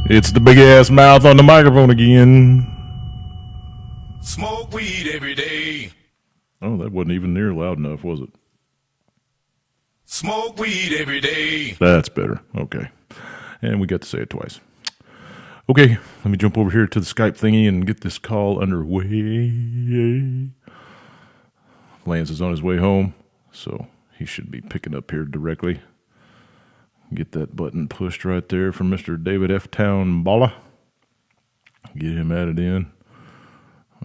It's the big ass mouth on the microphone again. Smoke weed every day. Oh, that wasn't even near loud enough, was it? Smoke weed every day. That's better. Okay. And we got to say it twice. Okay, let me jump over here to the Skype thingy and get this call underway. Lance is on his way home, so he should be picking up here directly. Get that button pushed right there from Mr. David F. Town Balla. Get him added in.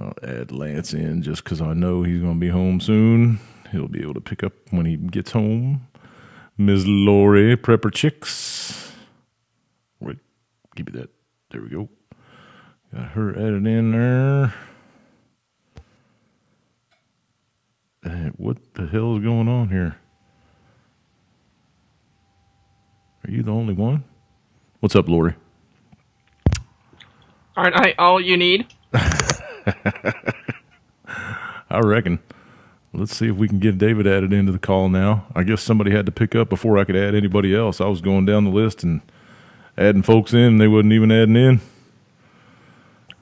I'll add Lance in just because I know he's going to be home soon. He'll be able to pick up when he gets home. Ms. Lori Prepper Chicks. Wait, give me that. There we go. Got her added in there. Hey, what the hell is going on here? Are you the only one? What's up, Lori? Aren't I all you need? I reckon. Let's see if we can get David added into the call now. I guess somebody had to pick up before I could add anybody else. I was going down the list and adding folks in, and they wasn't even adding in.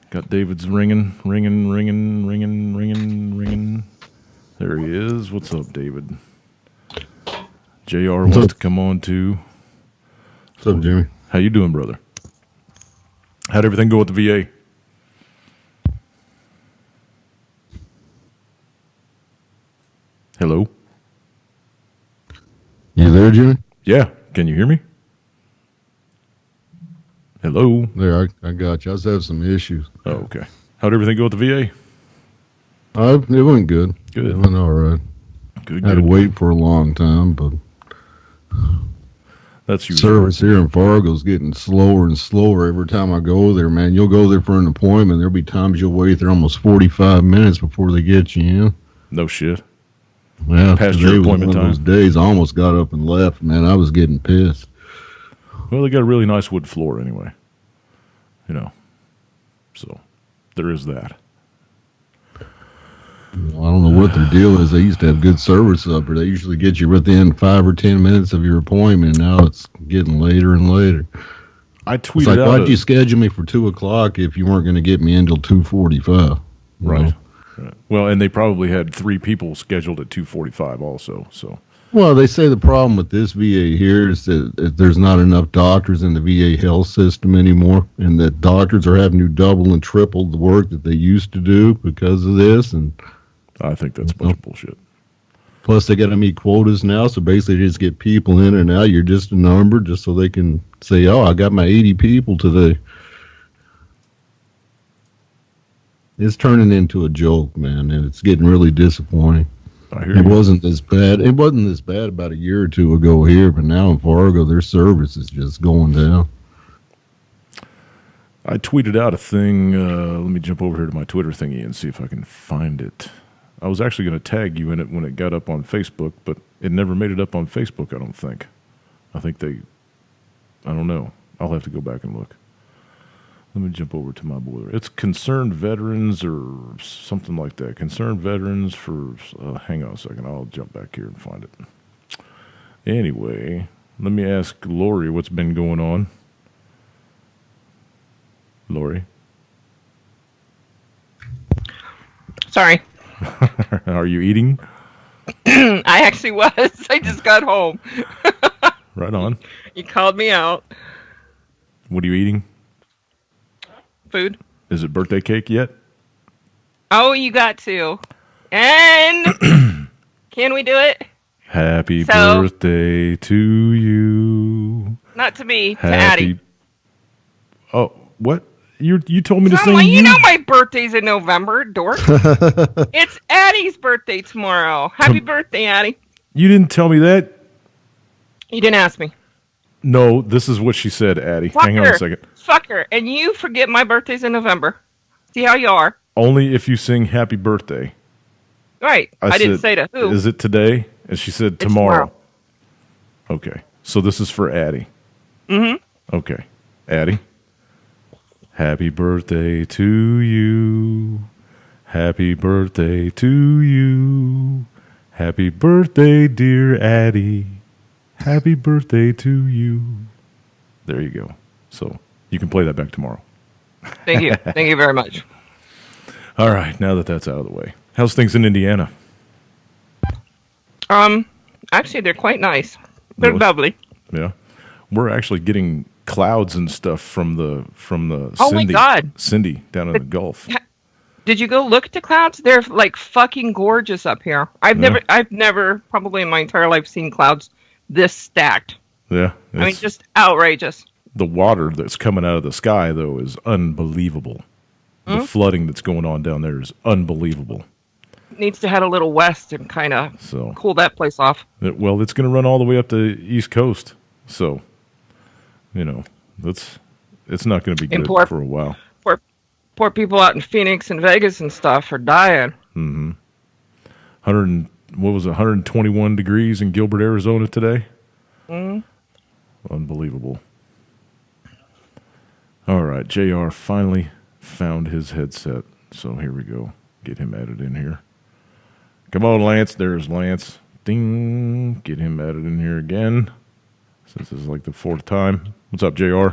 Got David's ringing. There he is. What's up, David? JR wants to come on too. What's up, Jimmy? How you doing, brother? How'd everything go at the VA? Hello? You there, Jimmy? Yeah. Can you hear me? Hello? There, I got you. I was having some issues. Oh, okay. How'd everything go at the VA? It went good. Good. It went all right. Good. Had to wait for a long time, but that's usual. Service here in Fargo is getting slower and slower every time I go there, man. You'll go there for an appointment. There'll be times you'll wait there almost 45 minutes before they get you in. No shit. Yeah, past your appointment time. Those days I almost got up and left, man. I was getting pissed. Well, they got a really nice wood floor anyway. You know. So, there is that. I don't know what their deal is. They used to have good service up there. They usually get you within 5 or 10 minutes of your appointment. Now it's getting later and later. I tweeted it's like, out. Why'd you schedule me for 2 o'clock if you weren't going to get me in till 2:45? Right. Right. Well, and they probably had 3 people scheduled at 2:45 also. So. Well, they say the problem with this VA here is that there's not enough doctors in the VA health system anymore, and that doctors are having to double and triple the work that they used to do because of this. And I think that's a bunch of bullshit. Plus, they got to meet quotas now, so basically they just get people in and out. You're just a number, just so they can say, "Oh, I got my 80 people today." It's turning into a joke, man, and it's getting really disappointing. I hear it you. wasn't this bad. It wasn't this bad about a year or 2 ago here, but now in Fargo, their service is just going down. I tweeted out a thing. Let me jump over here to my Twitter thingy and see if I can find it. I was actually going to tag you in it when it got up on Facebook, but it never made it up on Facebook, I don't think. I don't know. I'll have to go back and look. Let me jump over to my boiler. It's Concerned Veterans or something like that. Concerned Veterans for... hang on a second. I'll jump back here and find it. Anyway, let me ask Lori what's been going on. Lori? Sorry. Are you eating? I actually was. I just got home. Right on. You called me out. What are you eating? Food. Is it birthday cake yet? Oh, you got to. And can we do it? Happy birthday to you. Not to me, to Addie. Oh, what? You told me to sing. Well, you know my birthday's in November, dork. It's Addie's birthday tomorrow. Happy birthday, Addie. You didn't tell me that. You didn't ask me. No, this is what she said, Addie. Fuck Hang her. on a second. Fuck her. And you forget my birthday's in November. See how you are. Only if you sing happy birthday. Right. I didn't say to who. Is it today? And she said tomorrow. Okay. So this is for Addie. Mm-hmm. Okay. Addie. Happy birthday to you. Happy birthday to you. Happy birthday, dear Addie. Happy birthday to you. There you go. So You can play that back tomorrow. Thank you. Thank you very much. All right, now that that's out of the way. How's things in Indiana? Actually, they're quite nice. They're Really? lovely. Yeah. We're actually getting clouds and stuff from the Oh my God. Cindy down in the Gulf. Did you go look at the clouds? They're like fucking gorgeous up here. I've never, probably in my entire life, seen clouds this stacked. Yeah. I mean, it's- just outrageous. the water that's coming out of the sky, though, is unbelievable. The flooding that's going on down there is unbelievable. Needs to head a little west and kind of So, cool that place off. well, it's going to run all the way up the East Coast. So, it's not going to be And good for a while. Poor people out in Phoenix and Vegas and stuff are dying. 121 degrees in Gilbert, Arizona today. Unbelievable. All right, JR finally found his headset. So here we go. Get him added in here. Come on, Lance. There's Lance. Ding. Get him added in here again. Since this is like the fourth time. What's up, JR?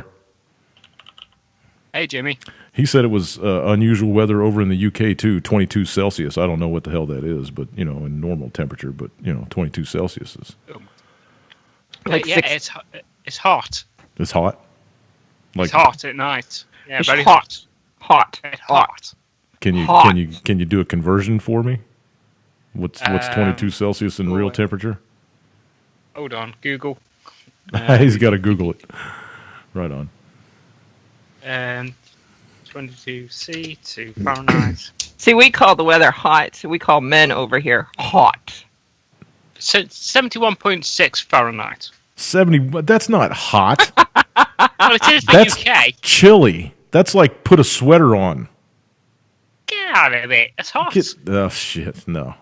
Hey, Jimmy. He said it was unusual weather over in the UK too, 22 Celsius. I don't know what the hell that is, but in normal temperature. But 22 Celsius is Like yeah, six- it's hot. it's hot. It's hot at night. Yeah, It's very hot. Hot. It's hot. Can you Hot. can you do a conversion for me? What's 22 Celsius in real boy. temperature? Hold on, Google. He's got to Google it. Right on. 22C to Fahrenheit. See, we call the weather hot. So we call men over here hot. 71.6 Fahrenheit. 70. That's not hot. Well, it is the That's UK. chilly. That's like put a sweater on. Get out of it. It's hot. Oh shit! No.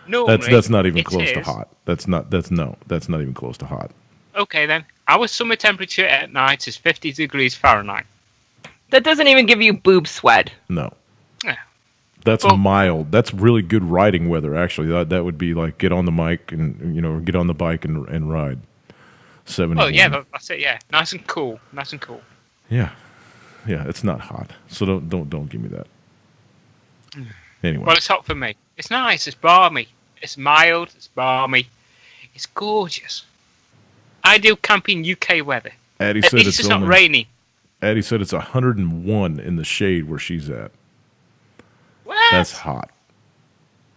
Normally, That's not even it close to is. hot. That's not even close to hot. Okay, then. Our summer temperature at night is 50 degrees Fahrenheit. That doesn't even give you boob sweat. No. Yeah. That's Well- mild. That's really good riding weather. Actually, that would be like get on the mic and get on the bike and ride. 70. Oh, yeah, that's it, yeah. Nice and cool. Nice and cool. Yeah. It's not hot. So don't give me that. Anyway, Well, it's hot for me. It's nice. It's balmy. It's mild. It's balmy. It's gorgeous. Ideal camping UK weather. Addie At said least it's it's not only, raining. Addie said it's 101 in the shade where she's at. What? That's hot.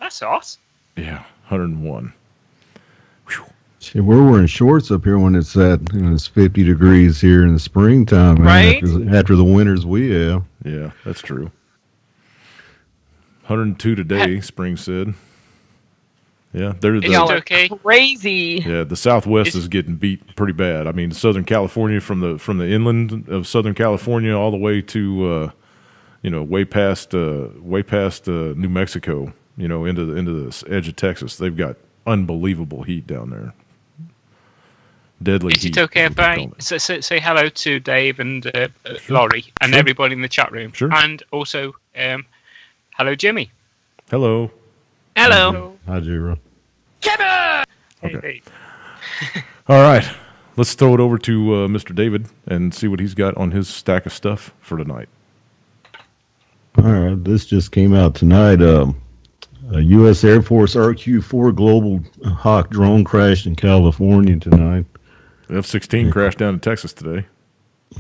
That's hot. Yeah, 101. See, we're wearing shorts up here when it's it's 50 degrees here in the springtime, man, Right? after the winters we have. Yeah, that's true. 102 today, Spring said. Yeah, Is Y'all it are okay? crazy. yeah, the Southwest is getting beat pretty bad. I mean, Southern California from the inland of Southern California all the way to way past New Mexico, into the edge of Texas. They've got unbelievable heat down there. Deadly Is heat. it okay is if what they I call it. say hello to Dave and Laurie and Sure. everybody in the chat room? Sure. And also, hello, Jimmy. Hello. Hello. Hi, Jiro. Okay. All right. Let's throw it over to Mr. David and see what he's got on his stack of stuff for tonight. All right, this just came out tonight. A U.S. Air Force RQ-4 Global Hawk drone crashed in California tonight. F-16 crashed down in Texas today.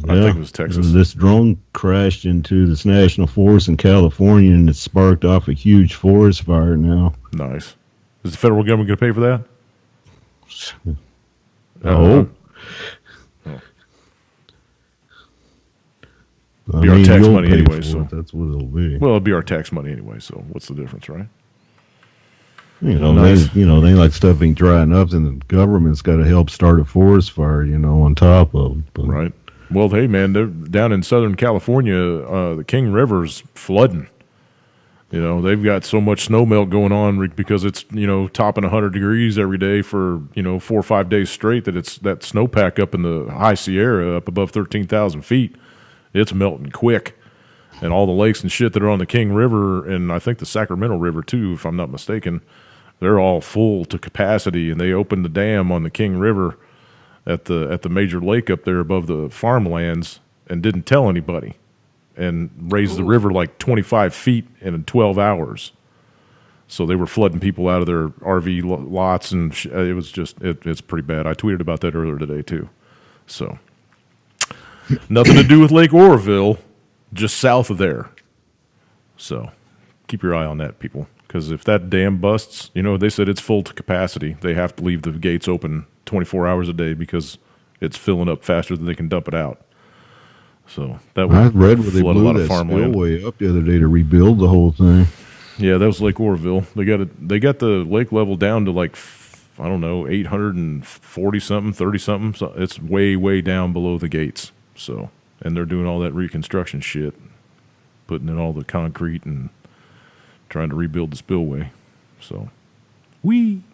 I think it was Texas. This drone crashed into this national forest in California, and it sparked off a huge forest fire now. Nice. Is the federal government going to pay for that? Oh. I Be our tax you'll money pay anyway, for so- it. That's what it'll be. Well, it'll be our tax money anyway, so what's the difference, right? Nice. They like stuff ain't dry enough, and the government's got to help start a forest fire, on top of it. But Right. Well, hey, man, they're down in Southern California, the King River's flooding. They've got so much snow melt going on because it's, topping 100 degrees every day for, 4 or 5 days straight that it's that snowpack up in the high Sierra up above 13,000 feet. It's melting quick. And all the lakes and shit that are on the King River, and I think the Sacramento River too, if I'm not mistaken, they're all full to capacity, and they opened the dam on the King River at the major lake up there above the farmlands and didn't tell anybody, and raised the river like 25 feet in 12 hours. So they were flooding people out of their RV lots, and it was just it's pretty bad. I tweeted about that earlier today too. So nothing to do with Lake Oroville, just south of there. So keep your eye on that, people, because if that dam busts, they said it's full to capacity. They have to leave the gates open 24 hours a day because it's filling up faster than they can dump it out. So that I read where they flood a blew lot of that farmland spillway up the other day to rebuild the whole thing. Yeah, that was Lake Oroville. They got the lake level down to like, I don't know, 840 something, 30 something. So it's way, way down below the gates. So, and they're doing all that reconstruction shit, putting in all the concrete and trying to rebuild the spillway. So, I'm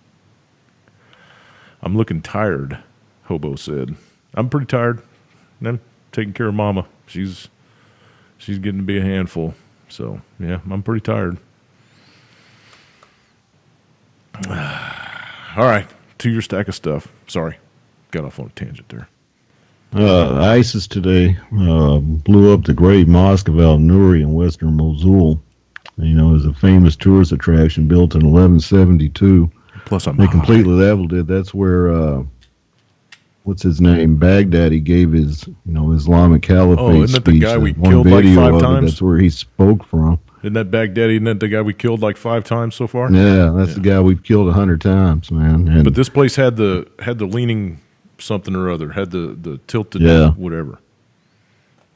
looking tired, Hobo said. I'm pretty tired. I'm taking care of Mama. She's getting to be a handful. So, yeah, I'm pretty tired. All right, to your stack of stuff. Sorry, got off on a tangent there. ISIS today blew up the Great Mosque of Al-Nuri in western Mosul. It was a famous tourist attraction built in 1172. Plus, they completely leveled it. That's where what's his name? Baghdadi gave his Islamic Caliphate isn't that speech. the guy we One killed like video 5 of it, times? That's where he spoke from. Isn't that Baghdadi? Isn't that the guy we killed like 5 times so far? Yeah, that's the guy we've killed 100 times, man. And But this place had the leaning something or other, had the tilted whatever.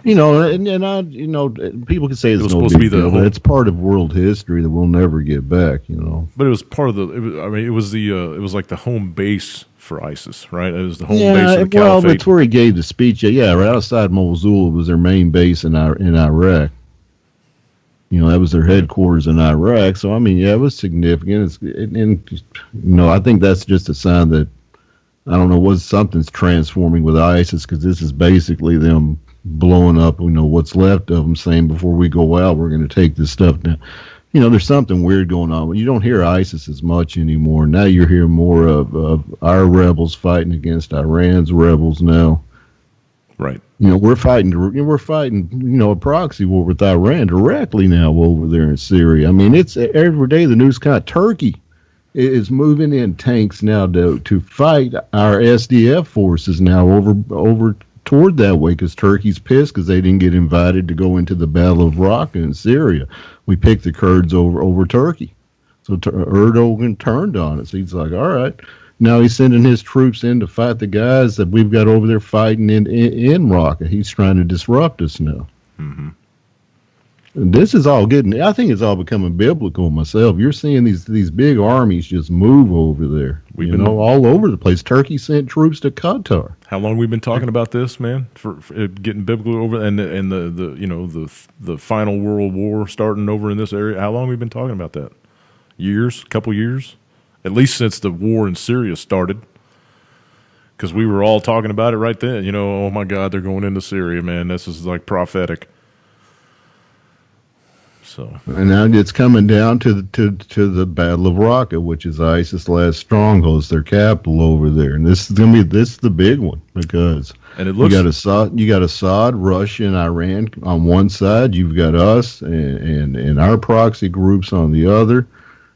people can say it's was no supposed to big be the deal, whole- but it's part of world history that we'll never get back. But it was part of it was like the home base for ISIS, right? It was the home base of the well, Caliphate. that's where he gave the speech. Yeah, right outside Mosul was their main base in Iraq. That was their headquarters in Iraq. So, it was significant. I think that's just a sign that, I don't know, something's transforming with ISIS, because this is basically them blowing up, what's left of them, saying before we go out, we're going to take this stuff down. There's something weird going on. You don't hear ISIS as much anymore. Now you're hearing more of our rebels fighting against Iran's rebels now. Right. We're fighting, a proxy war with Iran directly now over there in Syria. It's every day the news Turkey is moving in tanks now to fight our SDF forces now over toward that way, because Turkey's pissed because they didn't get invited to go into the Battle of Raqqa in Syria. We picked the Kurds over Turkey. So Erdogan turned on it. So he's like, all right. Now he's sending his troops in to fight the guys that we've got over there fighting in Raqqa. He's trying to disrupt us now. Mm-hmm. And this is all good. I think it's all becoming biblical myself. You're seeing these big armies just move over there. We've been all over the place. Turkey sent troops to Qatar. How long we've been talking about this, man? For it getting biblical over, and the final world war starting over in this area. How long we've been talking about that? Years, couple years. At least since the war in Syria started, because we were all talking about it right then. Oh my God, they're going into Syria, man. This is like prophetic. So, and now it's coming down to the Battle of Raqqa, which is ISIS' last stronghold. It's their capital over there, and this is the big one, because and it looks you got Assad, Russia, and Iran on one side. You've got us and our proxy groups on the other.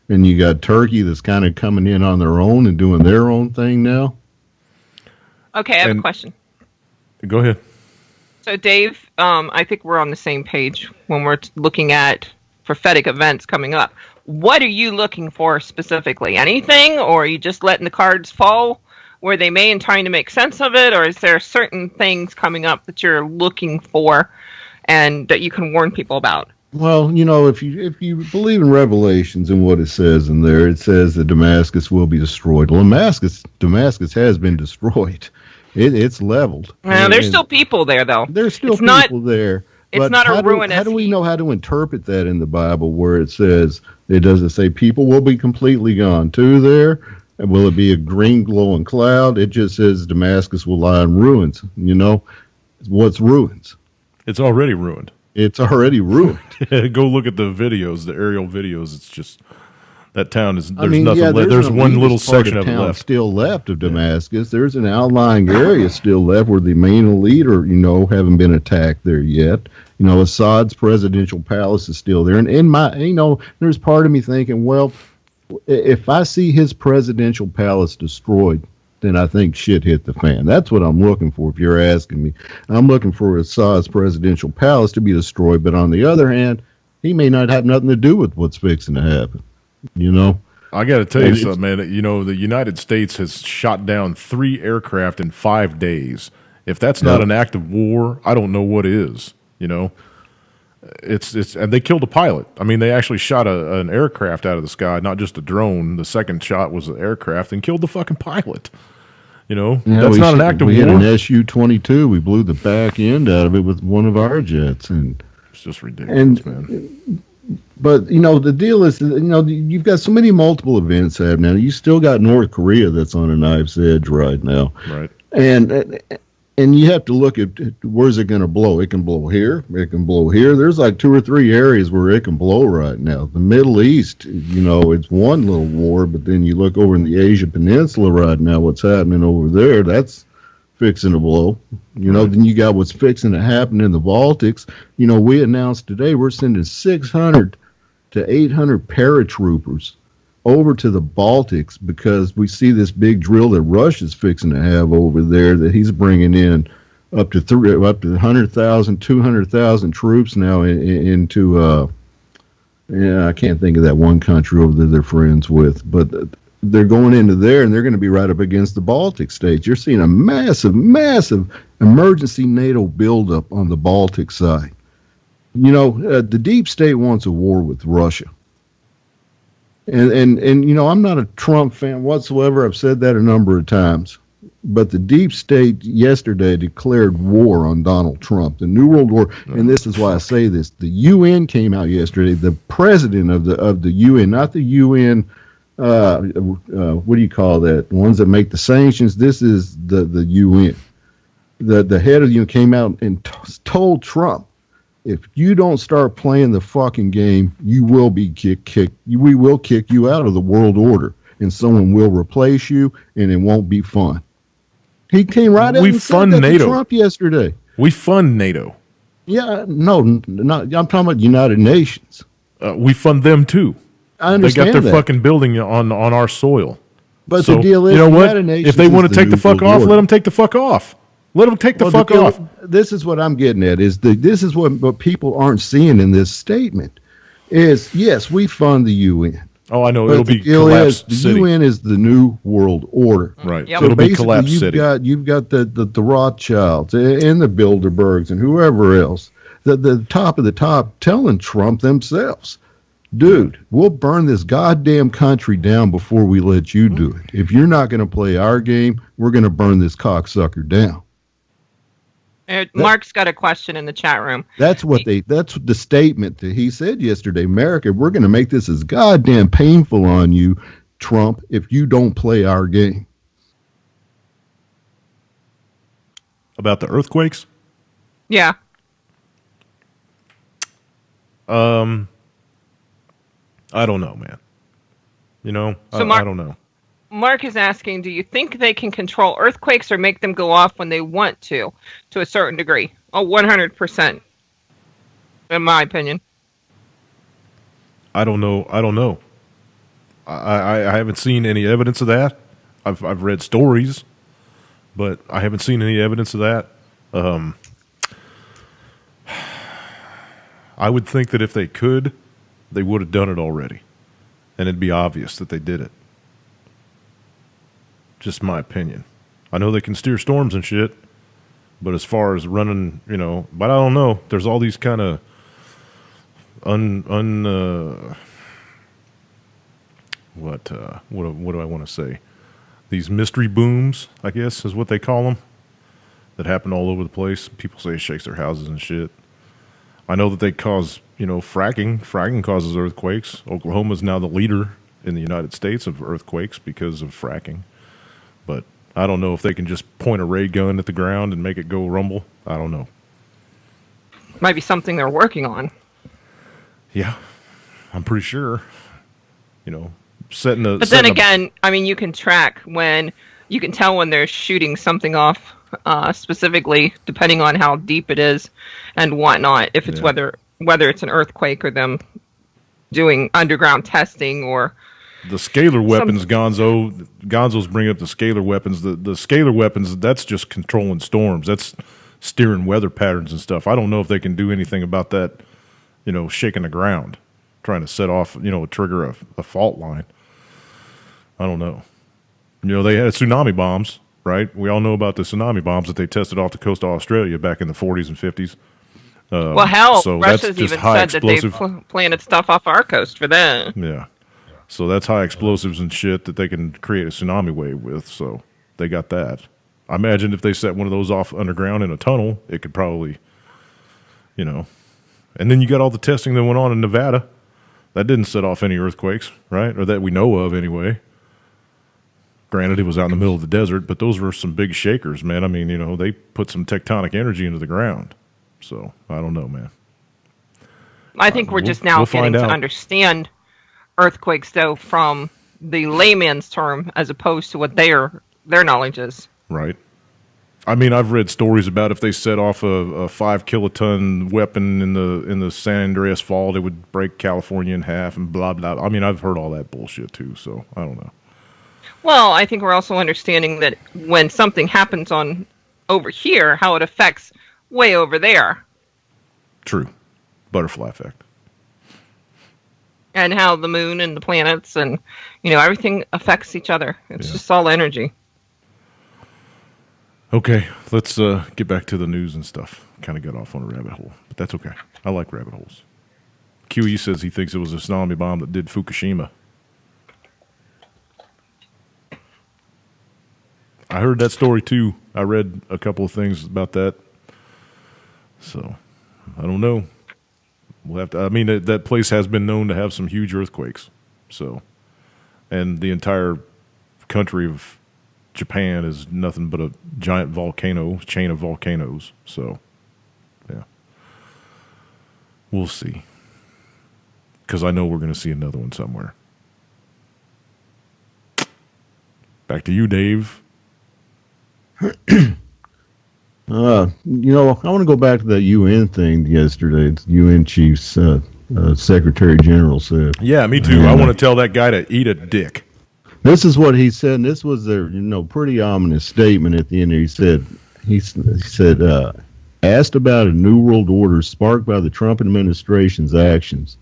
And you got Turkey that's kind of coming in on their own and doing their own thing now. Okay, I have a question. Go ahead. So, Dave, I think we're on the same page when we're looking at prophetic events coming up. What are you looking for specifically? Anything, or are you just letting the cards fall where they may and trying to make sense of it? Or is there certain things coming up that you're looking for and that you can warn people about? Well, if you believe in Revelations and what it says in there, it says that Damascus will be destroyed. Well, Damascus has been destroyed. It's leveled. There's still people there, though. There's still people there. It's not a ruinous. How do we know how to interpret that in the Bible, where it says, it doesn't say people will be completely gone to there? Will it be a green glowing cloud? It just says Damascus will lie in ruins. What's ruins? It's already ruined. It's already ruined. Go look at the videos, the aerial videos. It's just That town is, I there's mean, nothing yeah, left. There's an one elitist little part section of it town left. still left of Damascus. There's an outlying area still left where the main elite are, haven't been attacked there yet. Assad's presidential palace is still there. And in my, there's part of me thinking, well, if I see his presidential palace destroyed, then I think shit hit the fan. That's what I'm looking for, if you're asking me. I'm looking for Assad's presidential palace to be destroyed, but on the other hand, he may not have nothing to do with what's fixing to happen. I got to tell you something, man. The United States has shot down 3 aircraft in 5 days. If that's not an act of war, I don't know what is. It's and they killed a pilot. I mean, they actually shot an aircraft out of the sky, not just a drone. The second shot was an aircraft and killed the fucking pilot. That's not an act of war. We had an Su-22. We blew the back end out of it with one of our jets, and it's just ridiculous, man. But the deal is, you've got so many multiple events happening. You still got North Korea that's on a knife's edge right now, right? And you have to look at where's it going to blow. It can blow here. It can blow here. There's like 2 or 3 areas where it can blow right now. The Middle East, it's one little war, but then you look over in the Asia Peninsula right now. What's happening over there? That's fixing to blow. Then you got what's fixing to happen in the Baltics. We announced today we're sending 600 to 800 paratroopers over to the Baltics because we see this big drill that Russia's fixing to have over there, that he's bringing in up to 100,000, 200,000 troops now into I can't think of that one country over there they're friends with, but they're going into there, and they're going to be right up against the Baltic states. You're seeing a massive, massive emergency NATO buildup on the Baltic side. The deep state wants a war with Russia. And I'm not a Trump fan whatsoever. I've said that a number of times. But the deep state yesterday declared war on Donald Trump, the New World War. And this is why I say this. The UN came out yesterday. The president of the UN, not the UN, what do you call that? The ones that make the sanctions. This is the UN. The head of the UN came out and told Trump, if you don't start playing the fucking game, you will be kicked. We will kick you out of the world order, and someone will replace you, and it won't be fun. He came right out and said that to Trump yesterday. We fund NATO. Yeah, no, not. I'm talking about United Nations. We fund them too. I understand they got their fucking building on our soil. But the deal is, you know what? United Nations if they want to take the new fuck world off, order. let them take the fuck off. Let them take the fuck off. This is what I'm getting at. This is what people aren't seeing in this statement. Is yes, we fund the UN. Oh, I know. But It'll the be deal collapsed is, city. the UN is the new world order. Right. Yep. So it'll be basically, collapsed city. You've got the Rothschilds and the Bilderbergs and whoever else, the top of the top, telling Trump themselves, dude, we'll burn this goddamn country down before we let you do it. If you're not going to play our game, we're going to burn this cocksucker down. Mark's got a question in the chat room. That's the statement that he said yesterday. America, we're going to make this as goddamn painful on you, Trump, if you don't play our game. About the earthquakes? Yeah. I don't know, man. So I don't know. Mark is asking, do you think they can control earthquakes or make them go off when they want to a certain degree? Oh, 100%, in my opinion. I don't know. I haven't seen any evidence of that. I've read stories, but I haven't seen any evidence of that. I would think that if they could, they would have done it already, and it'd be obvious that they did it. Just my opinion. I know they can steer storms and shit, but as far as running, but I don't know. There's all these kind of what do I want to say? These mystery booms, I guess, is what they call them, that happen all over the place. People say it shakes their houses and shit. I know that they cause, fracking. Fracking causes earthquakes. Oklahoma's now the leader in the United States of earthquakes because of fracking. But I don't know if they can just point a ray gun at the ground and make it go rumble. I don't know. Might be something they're working on. Yeah, I'm pretty sure. setting a. But then again, I mean, you can tell when they're shooting something off specifically, depending on how deep it is and whatnot. If it's whether it's an earthquake or them doing underground testing or the scalar weapons, Gonzo's bringing up the scalar weapons. The scalar weapons, that's just controlling storms. That's steering weather patterns and stuff. I don't know if they can do anything about that, shaking the ground, trying to set off, trigger a fault line. I don't know. They had tsunami bombs, right? We all know about the tsunami bombs that they tested off the coast of Australia back in the 40s and 50s. Well, hell, so Russia's even said explosive. that they planted stuff off our coast for that. Yeah. So that's high explosives and shit that they can create a tsunami wave with. So they got that. I imagine if they set one of those off underground in a tunnel, it could probably, And then you got all the testing that went on in Nevada. That didn't set off any earthquakes, right? Or that we know of anyway. Granted, it was out in the middle of the desert, but those were some big shakers, man. I mean, they put some tectonic energy into the ground. So I don't know, man. I think we're just now getting to understand earthquakes, though, from the layman's term as opposed to what their knowledge is. Right. I mean, I've read stories about if they set off a 5 kiloton weapon in the San Andreas Fault, it would break California in half and blah, blah. I mean, I've heard all that bullshit, too, so I don't know. Well, I think we're also understanding that when something happens on over here, how it affects way over there. True. Butterfly effect. And how the moon and the planets and, everything affects each other. It's just all energy. Okay, let's get back to the news and stuff. Kind of got off on a rabbit hole, but that's okay. I like rabbit holes. QE says he thinks it was a tsunami bomb that did Fukushima. I heard that story too. I read a couple of things about that. So, I don't know. We'll have to. I mean, that place has been known to have some huge earthquakes. So, and the entire country of Japan is nothing but a giant volcano, chain of volcanoes. So, yeah. We'll see. Because I know we're going to see another one somewhere. Back to you, Dave. I want to go back to that UN thing yesterday. The UN chief's Secretary General said. Yeah, me too. I want to tell that guy to eat a dick. This is what he said, and this was their, pretty ominous statement at the end. He said, asked about a new world order sparked by the Trump administration's actions.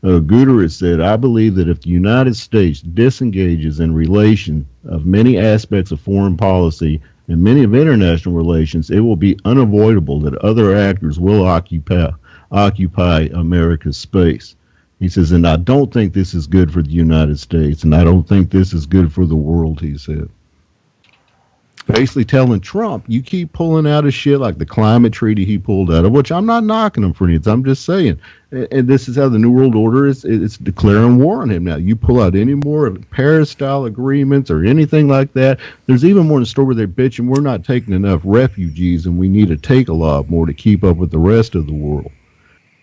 Guterres said, I believe that if the United States disengages in relation of many aspects of foreign policy and many of international relations, it will be unavoidable that other actors will occupy America's space. He says, and I don't think this is good for the United States, and I don't think this is good for the world, he said. Basically telling Trump, you keep pulling out of shit like the climate treaty he pulled out of, which I'm not knocking him for anything. I'm just saying. And this is how the New World Order is. It's declaring war on him now. You pull out any more Paris-style agreements or anything like that. There's even more in the story where they're bitching, we're not taking enough refugees, and we need to take a lot more to keep up with the rest of the world.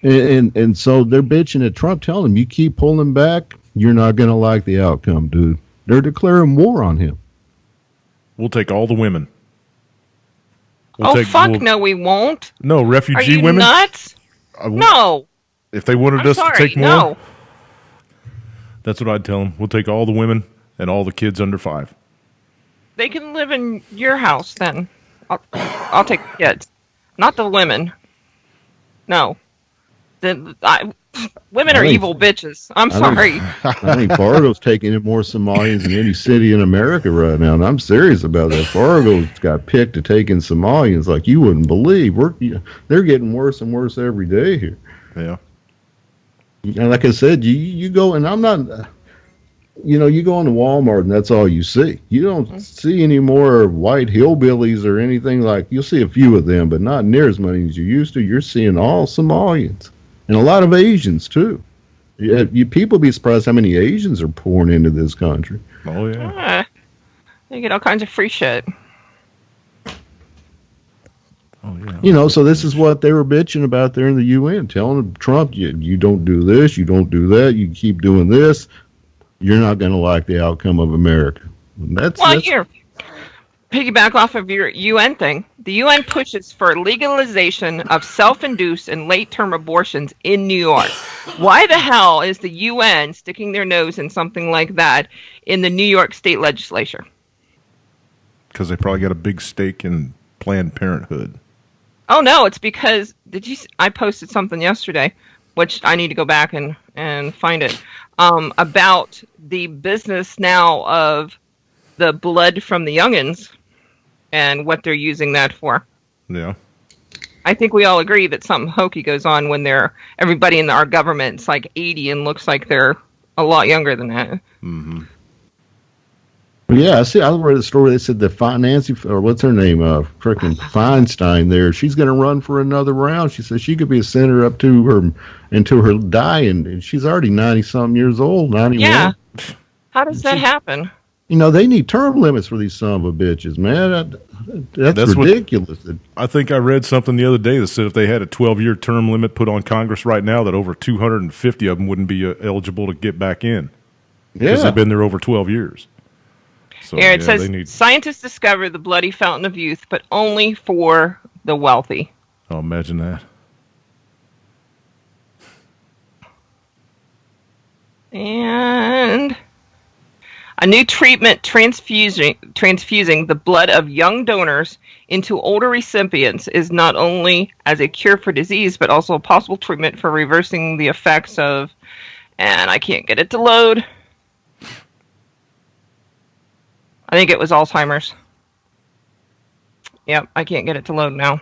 And so they're bitching at Trump, telling him, you keep pulling back, you're not going to like the outcome, dude. They're declaring war on him. We'll take all the women. No, we won't. No, refugee women? Are you nuts? No. If they wanted us to take more, no. That's what I'd tell them. We'll take all the women and all the kids under 5. They can live in your house then. I'll take the kids. Not the women. No. Women are evil bitches. I'm sorry. I think Fargo's taking in more Somalians than any city in America right now, and I'm serious about that. Fargo's got picked to take in Somalians like you wouldn't believe. They're getting worse and worse every day here. Yeah. And like I said, you go, and I'm not, you go into Walmart and that's all you see. You don't see any more white hillbillies or anything like. You'll see a few of them, but not near as many as you used to. You're seeing all Somalians. And a lot of Asians, too. People be surprised how many Asians are pouring into this country. Oh, yeah. They get all kinds of free shit. Oh, yeah. So this is what they were bitching about there in the UN, telling Trump, you don't do this, you don't do that, you keep doing this. you're not going to like the outcome of America. That's Here, piggyback off of your UN thing. The UN pushes for legalization of self-induced and late-term abortions in New York. Why the hell is the UN sticking their nose in something like that in the New York state legislature? Because they probably got a big stake in Planned Parenthood. Oh no, it's because I posted something yesterday, which I need to go back and find it, about the business now of the blood from the youngins and what they're using that for. Yeah. I think we all agree that something hokey goes on when everybody in our government's like 80 and looks like they're a lot younger than that. Mm-hmm. Yeah, I read a story. They said that Nancy, or what's her name, frickin' Feinstein there, she's going to run for another round. She says she could be a senator up to her, until her dying. And she's already 90-something years old, 91. Yeah. How does that happen? You know, they need term limits for these son of a bitches, man. That's ridiculous. I think I read something the other day that said if they had a 12-year term limit put on Congress right now, that over 250 of them wouldn't be eligible to get back in. Because they've been there over 12 years. So, here it says, scientists discovered the bloody fountain of youth, but only for the wealthy. Oh, imagine that. And a new treatment transfusing the blood of young donors into older recipients is not only as a cure for disease, but also a possible treatment for reversing the effects of, and I can't get it to load. I think it was Alzheimer's. Yep, I can't get it to load now.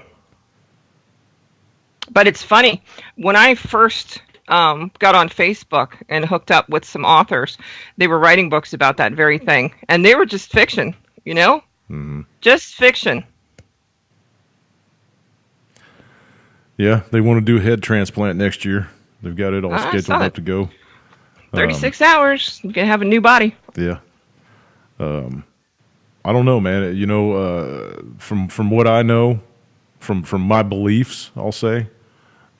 But it's funny. When I first got on Facebook and hooked up with some authors, they were writing books about that very thing. And they were just fiction, you know? Mm-hmm. Just fiction. Yeah, they want to do a head transplant next year. They've got it all scheduled up to go. 36 hours, you can have a new body. Yeah. I don't know, man. You know, from what I know, from my beliefs, I'll say,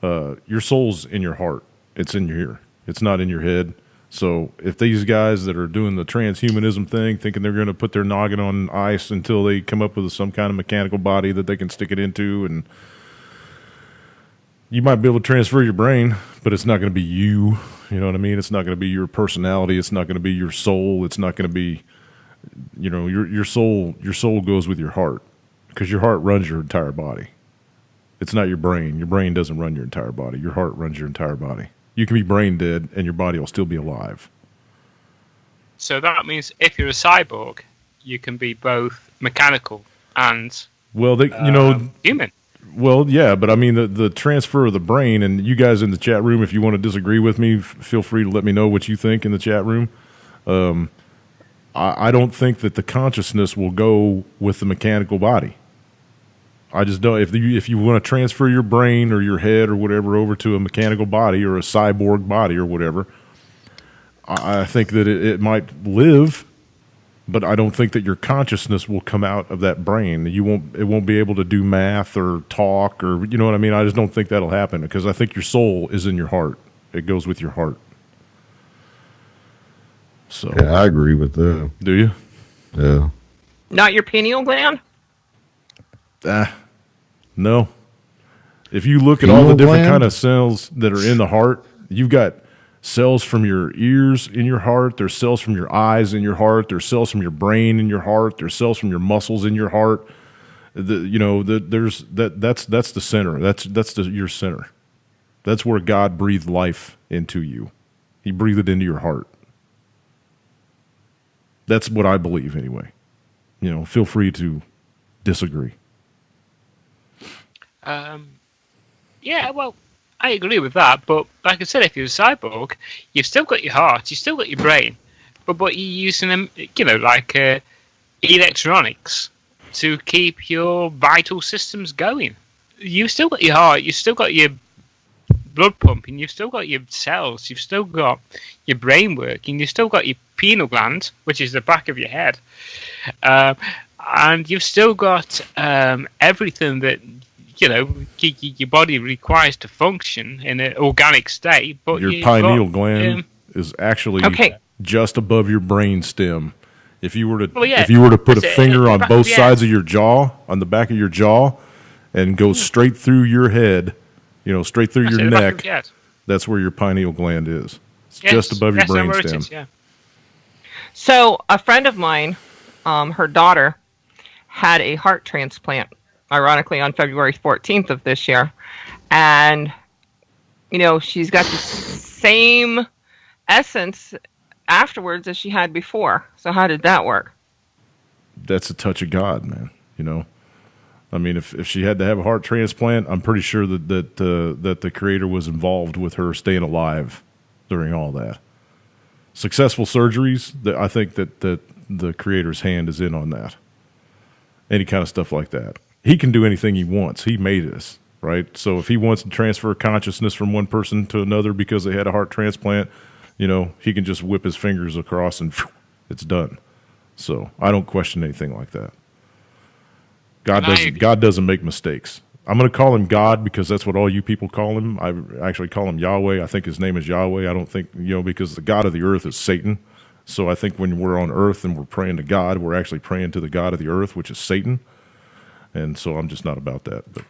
your soul's in your heart. It's in your ear. It's not in your head. So if these guys that are doing the transhumanism thing, thinking they're going to put their noggin on ice until they come up with some kind of mechanical body that they can stick it into, and you might be able to transfer your brain, but it's not going to be you. You know what I mean? It's not going to be your personality. It's not going to be your soul. It's not going to be, you know, your soul. Your soul goes with your heart, because your heart runs your entire body. It's not your brain. Your brain doesn't run your entire body. Your heart runs your entire body. You can be brain dead and your body will still be alive. So that means if you're a cyborg, you can be both mechanical and human. Well, yeah, but I mean the transfer of the brain, and you guys in the chat room, if you want to disagree with me, feel free to let me know what you think in the chat room. I don't think that the consciousness will go with the mechanical body. I just don't. If you want to transfer your brain or your head or whatever over to a mechanical body or a cyborg body or whatever, I think that it might live, but I don't think that your consciousness will come out of that brain. It won't be able to do math or talk, or you know what I mean. I just don't think that'll happen, because I think your soul is in your heart. It goes with your heart. So yeah, I agree with that. Do you? Yeah. Not your pineal gland? No. If you look at all the different kind of cells that are in the heart, you've got cells from your ears in your heart. There's cells from your eyes in your heart. There's cells from your brain in your heart. There's cells from your muscles in your heart. That's the center. That's your center. That's where God breathed life into you. He breathed it into your heart. That's what I believe, anyway. You know, feel free to disagree. Yeah, well, I agree with that, but like I said, if you're a cyborg, you've still got your heart, you've still got your brain, but you're using them, like electronics to keep your vital systems going. You've still got your heart, you've still got your blood pumping, you've still got your cells, you've still got your brain working, you've still got your pineal gland, which is the back of your head, and you've still got everything that your body requires to function in an organic state. But your pineal gland is actually just above your brain stem. If you were to Well, yeah, if you were to put a that's it. finger on Back- both yeah. sides of your jaw, on the back of your jaw, and go straight through your head, straight through That's your it, the back of neck, the head. that's where your pineal gland is. It's Yes, just above your yes, I know where it brainstem. is, yeah. So a friend of mine, her daughter, had a heart transplant, ironically on February 14th of this year, and she's got the same essence afterwards as she had before. So how did that work? That's a touch of God, man. I mean, if she had to have a heart transplant, I'm pretty sure that the Creator was involved with her staying alive during all that. Successful surgeries, I think that the Creator's hand is in on that. Any kind of stuff like that. He can do anything he wants. He made us, right? So if he wants to transfer consciousness from one person to another because they had a heart transplant, he can just whip his fingers across and it's done. So I don't question anything like that. God doesn't make mistakes. I'm going to call him God because that's what all you people call him. I actually call him Yahweh. I think his name is Yahweh. I don't think, because the God of the earth is Satan. So I think when we're on earth and we're praying to God, we're actually praying to the God of the earth, which is Satan. And so I'm just not about that. But,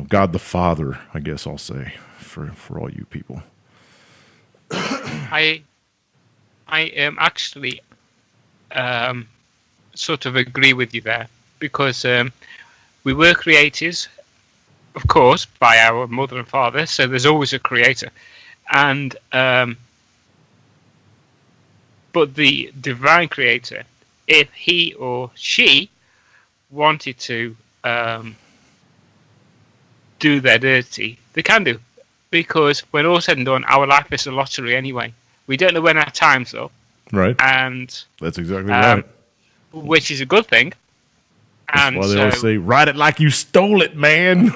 God the Father, I guess I'll say, for all you people. I actually sort of agree with you there because we were created, of course, by our mother and father. So there's always a creator, and but the divine creator, if he or she wanted to do their dirty, they can do, because when all's said and done, our life is a lottery anyway. We don't know when our time's up. Right. And that's exactly right. Which is a good thing. That's And why they always say, ride it like you stole it, man.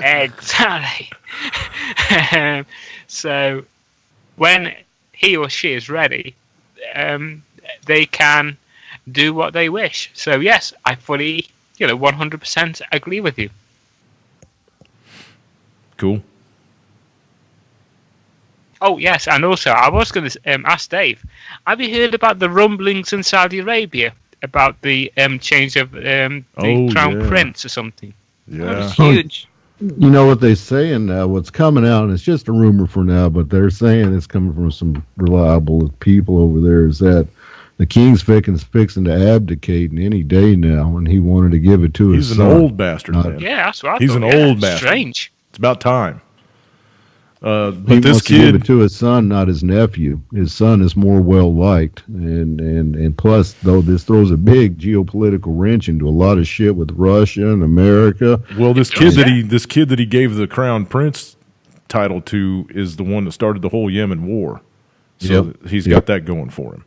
Exactly. So when he or she is ready, they can do what they wish. So yes, I fully, 100% agree with you. Cool. Oh, yes, and also, I was going to ask Dave, have you heard about the rumblings in Saudi Arabia about the change of the Crown Prince or something? That Yeah. was huge. You know what they're saying now? What's coming out, and it's just a rumor for now, but they're saying it's coming from some reliable people over there, is that the king's fixing to abdicate in any day now, and he wanted to give it to his He's son. an old bastard, man. Yeah, that's what I He's thought. an Yeah, old bastard. Strange. It's about time. He But this wants to give it kid, to his son, not his nephew. His son is more well liked, and plus, though, this throws a big geopolitical wrench into a lot of shit with Russia and America. well, this It kid does, that he gave the crown prince title to is the one that started the whole Yemen war. So he's got that going for him.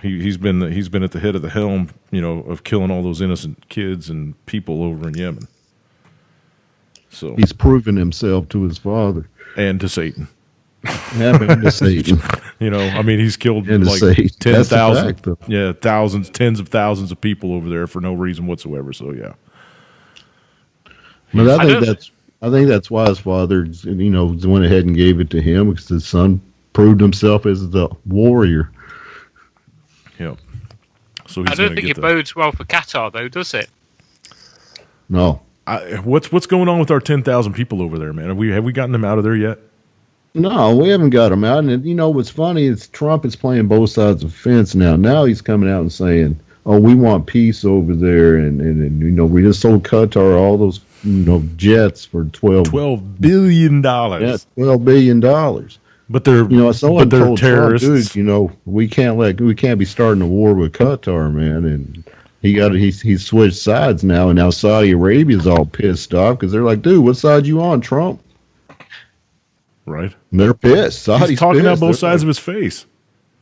He's been at the head of the helm, of killing all those innocent kids and people over in Yemen. So He's proven himself to his father. and to Satan. Having to Satan. I mean, he's killed And to like Satan. That's the 10,000, fact, though. thousands, tens of thousands of people over there for no reason whatsoever. So yeah, But I know- I think that's why his father, went ahead and gave it to him, because his son proved himself as the warrior. yeah. So he's I don't gonna think get it bodes well for Qatar, though, does it? No. What's going on with our 10,000 people over there, man? Have we gotten them out of there yet? No, we haven't got him out. And what's funny is Trump is playing both sides of the fence now. Now he's coming out and saying, "Oh, we want peace over there," and we just sold Qatar all those jets for $12 billion. $12 billion. But they're Someone but they're told terrorists. Trump, dude, we can't be starting a war with Qatar, man. And he's switched sides now, and now Saudi Arabia's all pissed off because they're like, dude, what side you on, Trump? Right. And they're pissed. Saudi's He's talking out pissed. both They're sides like, of his face.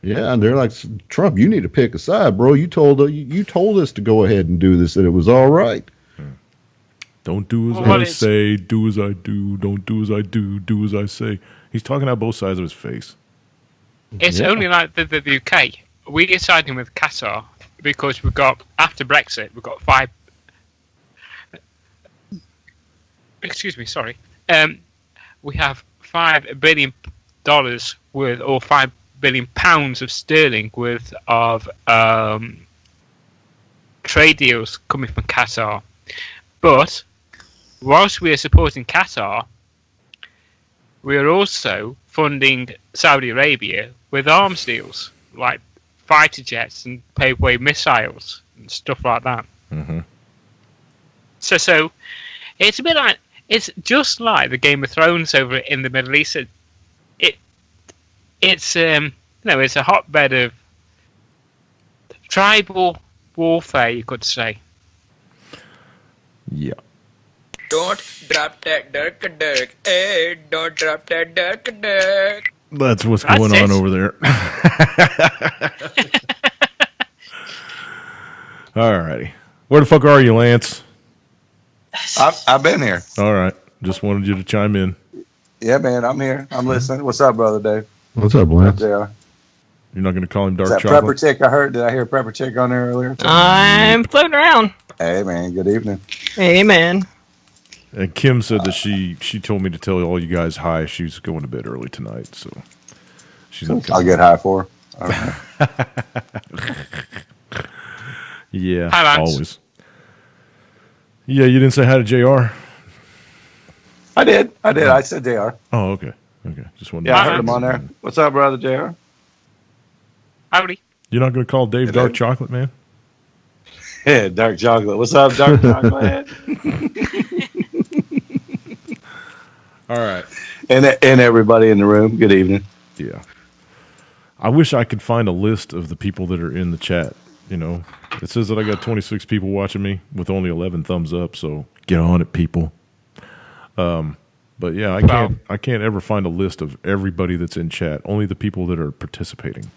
Yeah, and they're like, Trump, you need to pick a side, bro. You told us to go ahead and do this, and it was all right. Don't do as Well, I it's- say, do as I do. Don't do as I do as I say. He's talking out both sides of his face. It's Yeah. only like the UK. We're siding with Qatar because after Brexit, we've got five. Excuse me, sorry. We have $5 billion worth, or $5 billion pounds of sterling worth of trade deals coming from Qatar. But whilst we are supporting Qatar, we are also funding Saudi Arabia with arms deals, like fighter jets and pave-way missiles and stuff like that. Mm-hmm. So it's a bit like, it's just like the Game of Thrones over in the Middle East. It's it's a hotbed of tribal warfare, you could say. Yeah. Don't drop that dirk. Hey, don't drop that dirk. That's what's That's going it. on over there. All righty. Where the fuck are you, Lance? I've been here. All right. Just wanted you to chime in. Yeah, man, I'm here. I'm listening. What's up, brother Dave? What's up, Lance? There. You're not going to call him Is Dark that Prepper Chocolate? Chick I heard? Did I hear Prepper Chick on there earlier? I'm floating around. Hey, man, good evening. Amen. And Kim said that she told me to tell all you guys hi. She's going to bed early tonight, so she's not I'll coming. get high for her. All right. Yeah, Hi, Lance. always. Yeah, you didn't say hi to JR? I did. I said JR. Oh, okay. Okay. Just wanted Yeah, I to heard him on there. What's up, brother JR? Howdy. You're not going to call Dave Yeah, Dark Dave. Chocolate, man? Yeah, Dark Chocolate. What's up, Dark Chocolate? All right. and everybody in the room, good evening. Yeah. I wish I could find a list of the people that are in the chat. You know, it says that I got 26 people watching me with only 11 thumbs up. So get on it, people. But yeah, I can't ever find a list of everybody that's in chat. Only the people that are participating.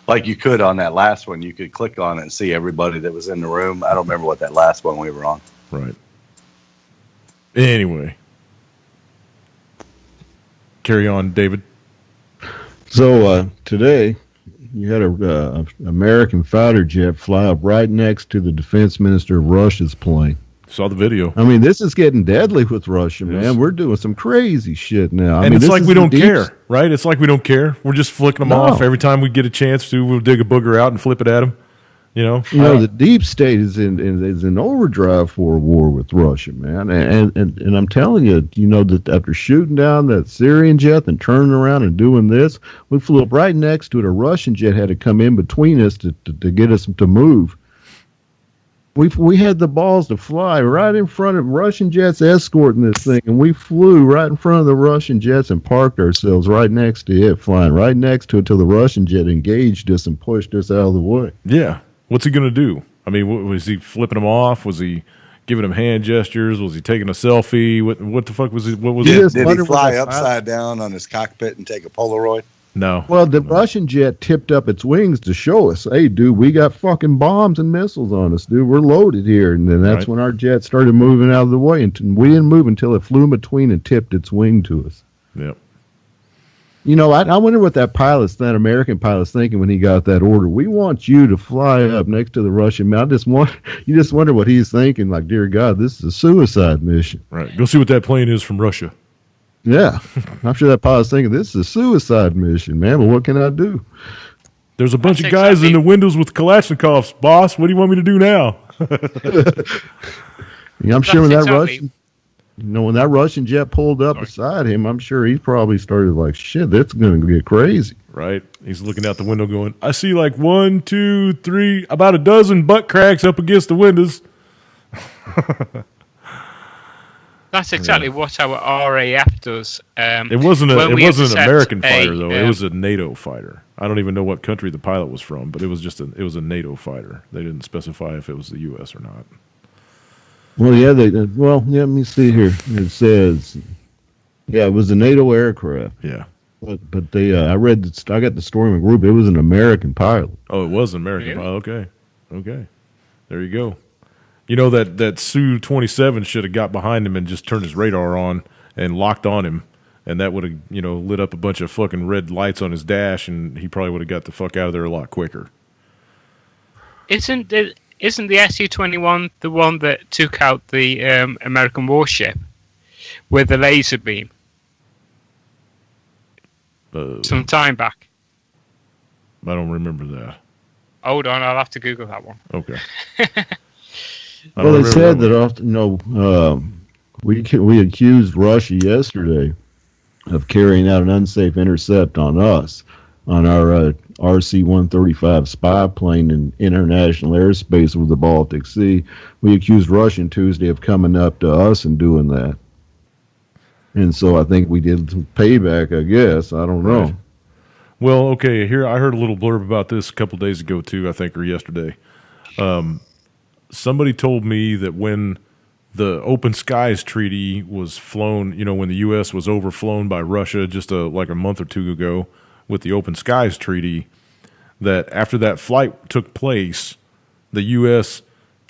Like you could on that last one, you could click on it and see everybody that was in the room. I don't remember what that last one we were on. Right. Anyway, carry on, David. So today, you had a American fighter jet fly up right next to the defense minister of Russia's plane. Saw the video. I mean, this is getting deadly with Russia, Yes. man. We're doing some crazy shit now. And it's this like is we the don't deep- care, right? It's like we don't care. We're just flicking them No. off every time we get a chance to. We'll dig a booger out and flip it at them. You know, You know, the deep state is in overdrive for a war with Russia, man. And I'm telling you, you know, that after shooting down that Syrian jet and turning around and doing this, we flew up right next to it. A Russian jet had to come in between us to get us to move. We had the balls to fly right in front of Russian jets escorting this thing, and we flew right in front of the Russian jets and parked ourselves right next to it, flying right next to it till the Russian jet engaged us and pushed us out of the way. yeah. What's he gonna do? I mean, was he flipping them off? Was he giving them hand gestures? Was he taking a selfie? What the fuck was he? What was Yeah. it? Just Did he wonder what fly that upside down on his cockpit and take a Polaroid? No. Well, the Russian jet tipped up its wings to show us, hey, dude, we got fucking bombs and missiles on us, dude. We're loaded here. And then that's Right. when our jet started moving out of the way. And we didn't move until it flew in between and tipped its wing to us. Yep. You know, I wonder what that American pilot's thinking when he got that order. We want you to fly up next to the Russian. You just wonder what he's thinking. Like, dear God, this is a suicide mission. Right. Go see what that plane is from Russia. Yeah, I'm sure that pilot's thinking this is a suicide mission, man. But what can I do? There's a bunch That's of guys exactly- in the windows with Kalashnikovs, boss. What do you want me to do now? Yeah, I'm sure when That's that exactly- when that Russian jet pulled up beside him, I'm sure he probably started like, shit, that's going to get crazy. Right. He's looking out the window going, I see like 1, 2, 3, about a dozen butt cracks up against the windows. That's exactly what our RAF does. It wasn't when an we intercept American a, fighter though. It was a NATO fighter. I don't even know what country the pilot was from, but it was a NATO fighter. They didn't specify if it was the US or not. Well, yeah, let me see here. It says, yeah, it was a NATO aircraft, Yeah. but they, I got the story in the group. It was an American pilot. Oh, it was an American Really? pilot. Okay. There you go. You know that Su-27 should have got behind him and just turned his radar on and locked on him, and that would have, lit up a bunch of fucking red lights on his dash, and he probably would have got the fuck out of there a lot quicker. Isn't the Su-21 the one that took out the American warship with the laser beam Uh, some time back? I don't remember that. Hold on, I'll have to Google that one. Okay. Well, they said that often, we accused Russia yesterday of carrying out an unsafe intercept on us on our RC-135 spy plane in international airspace over the Baltic Sea. We accused Russia on Tuesday of coming up to us and doing that. And so I think we did some payback, I guess. I don't know. Right. Well, okay, here I heard a little blurb about this a couple days ago too, I think, or yesterday. Somebody told me that when the Open Skies Treaty was flown, when the U.S. was overflown by Russia just like a month or two ago with the Open Skies Treaty, that after that flight took place, the U.S.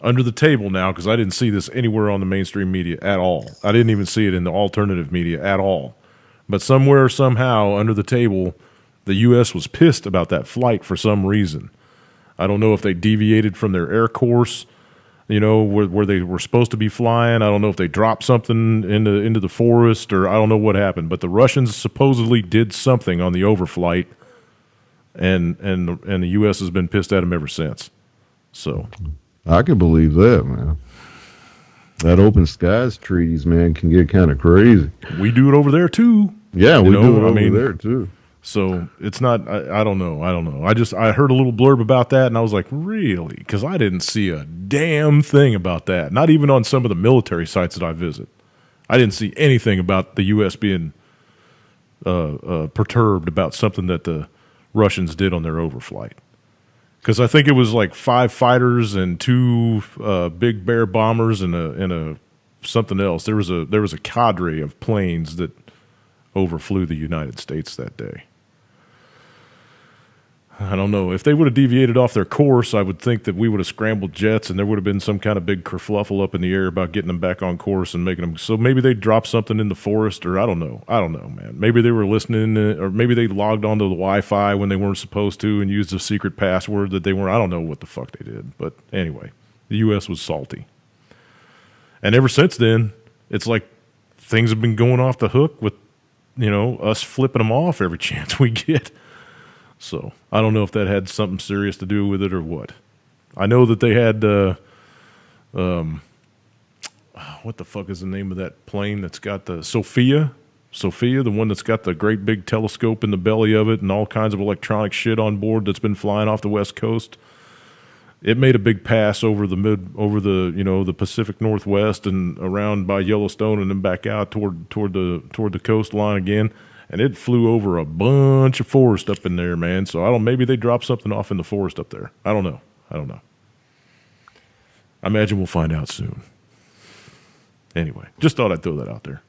under the table now, because I didn't see this anywhere on the mainstream media at all. I didn't even see it in the alternative media at all. But somewhere, somehow, under the table, the U.S. was pissed about that flight for some reason. I don't know if they deviated from their air course, where they were supposed to be flying. I don't know if they dropped something into the forest, or I don't know what happened. But the Russians supposedly did something on the overflight, and the U.S. has been pissed at them ever since. So I can believe that, man. That Open Skies treaties, man, can get kind of crazy. We do it over there too. Yeah, we do it over there too. So it's not. I don't know. I heard a little blurb about that, and I was like, really? Because I didn't see a damn thing about that. Not even on some of the military sites that I visit. I didn't see anything about the U.S. being perturbed about something that the Russians did on their overflight. Because I think it was like 5 fighters and 2 Big Bear bombers and a something else. There was a cadre of planes that overflew the United States that day. I don't know. If they would have deviated off their course, I would think that we would have scrambled jets and there would have been some kind of big kerfluffle up in the air about getting them back on course and making them. So maybe they dropped something in the forest, or I don't know. I don't know, man. Maybe they were listening, or maybe they logged onto the Wi-Fi when they weren't supposed to and used a secret password that they weren't. I don't know what the fuck they did. But anyway, the U.S. was salty. And ever since then, it's like things have been going off the hook with, us flipping them off every chance we get. So I don't know if that had something serious to do with it or what. I know that they had, what the fuck is the name of that plane that's got the Sophia, the one that's got the great big telescope in the belly of it and all kinds of electronic shit on board that's been flying off the West Coast. It made a big pass over the Pacific Northwest and around by Yellowstone and then back out toward the coastline again. And it flew over a bunch of forest up in there, man. So maybe they dropped something off in the forest up there. I don't know. I imagine we'll find out soon. Anyway, just thought I'd throw that out there.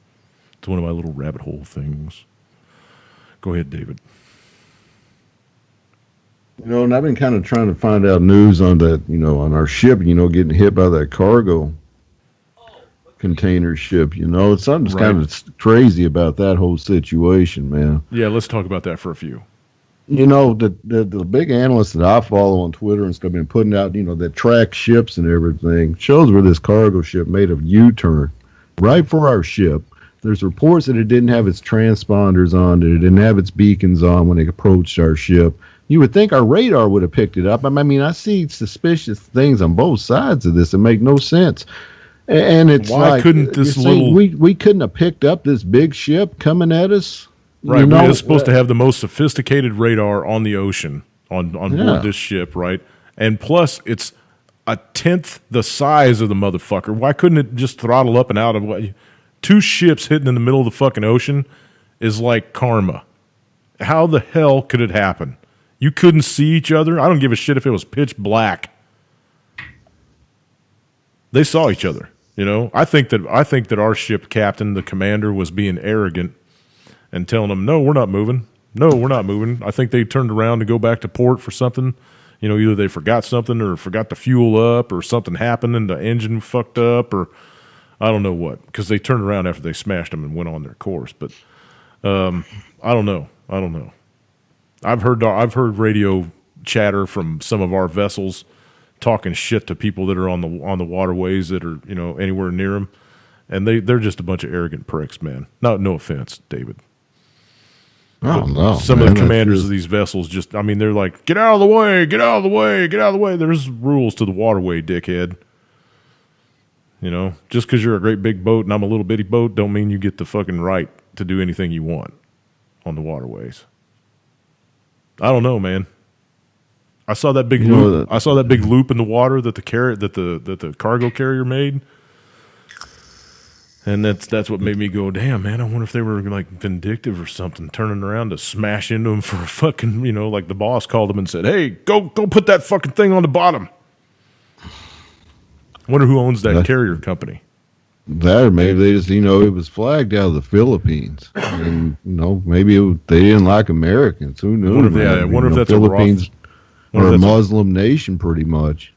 It's one of my little rabbit hole things. Go ahead, David. And I've been kind of trying to find out news on that, on our ship, getting hit by that cargo container ship. Something's kind of crazy about that whole situation, man. Yeah, let's talk about that for a few. The big analysts that I follow on Twitter and stuff have been putting out, that track ships and everything, shows where this cargo ship made a U-turn right for our ship. There's reports that it didn't have its transponders on, that it didn't have its beacons on when it approached our ship. You would think our radar would have picked it up. I mean, I see suspicious things on both sides of this that make no sense. And it's why couldn't this little we couldn't have picked up this big ship coming at us? Right, we're supposed to have the most sophisticated radar on the ocean on board this ship, right? And plus, it's 1/10 the size of the motherfucker. Why couldn't it just throttle up and out of what? 2 ships hitting in the middle of the fucking ocean is like karma. How the hell could it happen? You couldn't see each other. I don't give a shit if it was pitch black. They saw each other. I think that our ship captain, the commander, was being arrogant and telling them, "No, we're not moving. No, we're not moving." I think they turned around to go back to port for something. Either they forgot something or forgot to fuel up or something happened and the engine fucked up or I don't know what, because they turned around after they smashed them and went on their course. But I don't know. I've heard radio chatter from some of our vessels talking shit to people that are on the waterways that are anywhere near them, and they're just a bunch of arrogant pricks, man. No offense, David. I don't know. Some man. of the commanders That's of these vessels just, I mean, they're like, get out of the way, get out of the way, get out of the way. There's rules to the waterway, dickhead. You know, just because you're a great big boat and I'm a little bitty boat don't mean you get the fucking right to do anything you want on the waterways. I don't know, man. I saw that big loop. I saw that big loop in the water that the cargo carrier made. And that's what made me go, damn, man, I wonder if they were like vindictive or something, turning around to smash into them for a fucking, you know, like the boss called them and said, hey, go put that fucking thing on the bottom. I wonder who owns that carrier company. that, or maybe they just, it was flagged out of the Philippines. And, maybe they didn't like Americans. Who knew? I wonder if that's Philippines are a Muslim nation pretty much.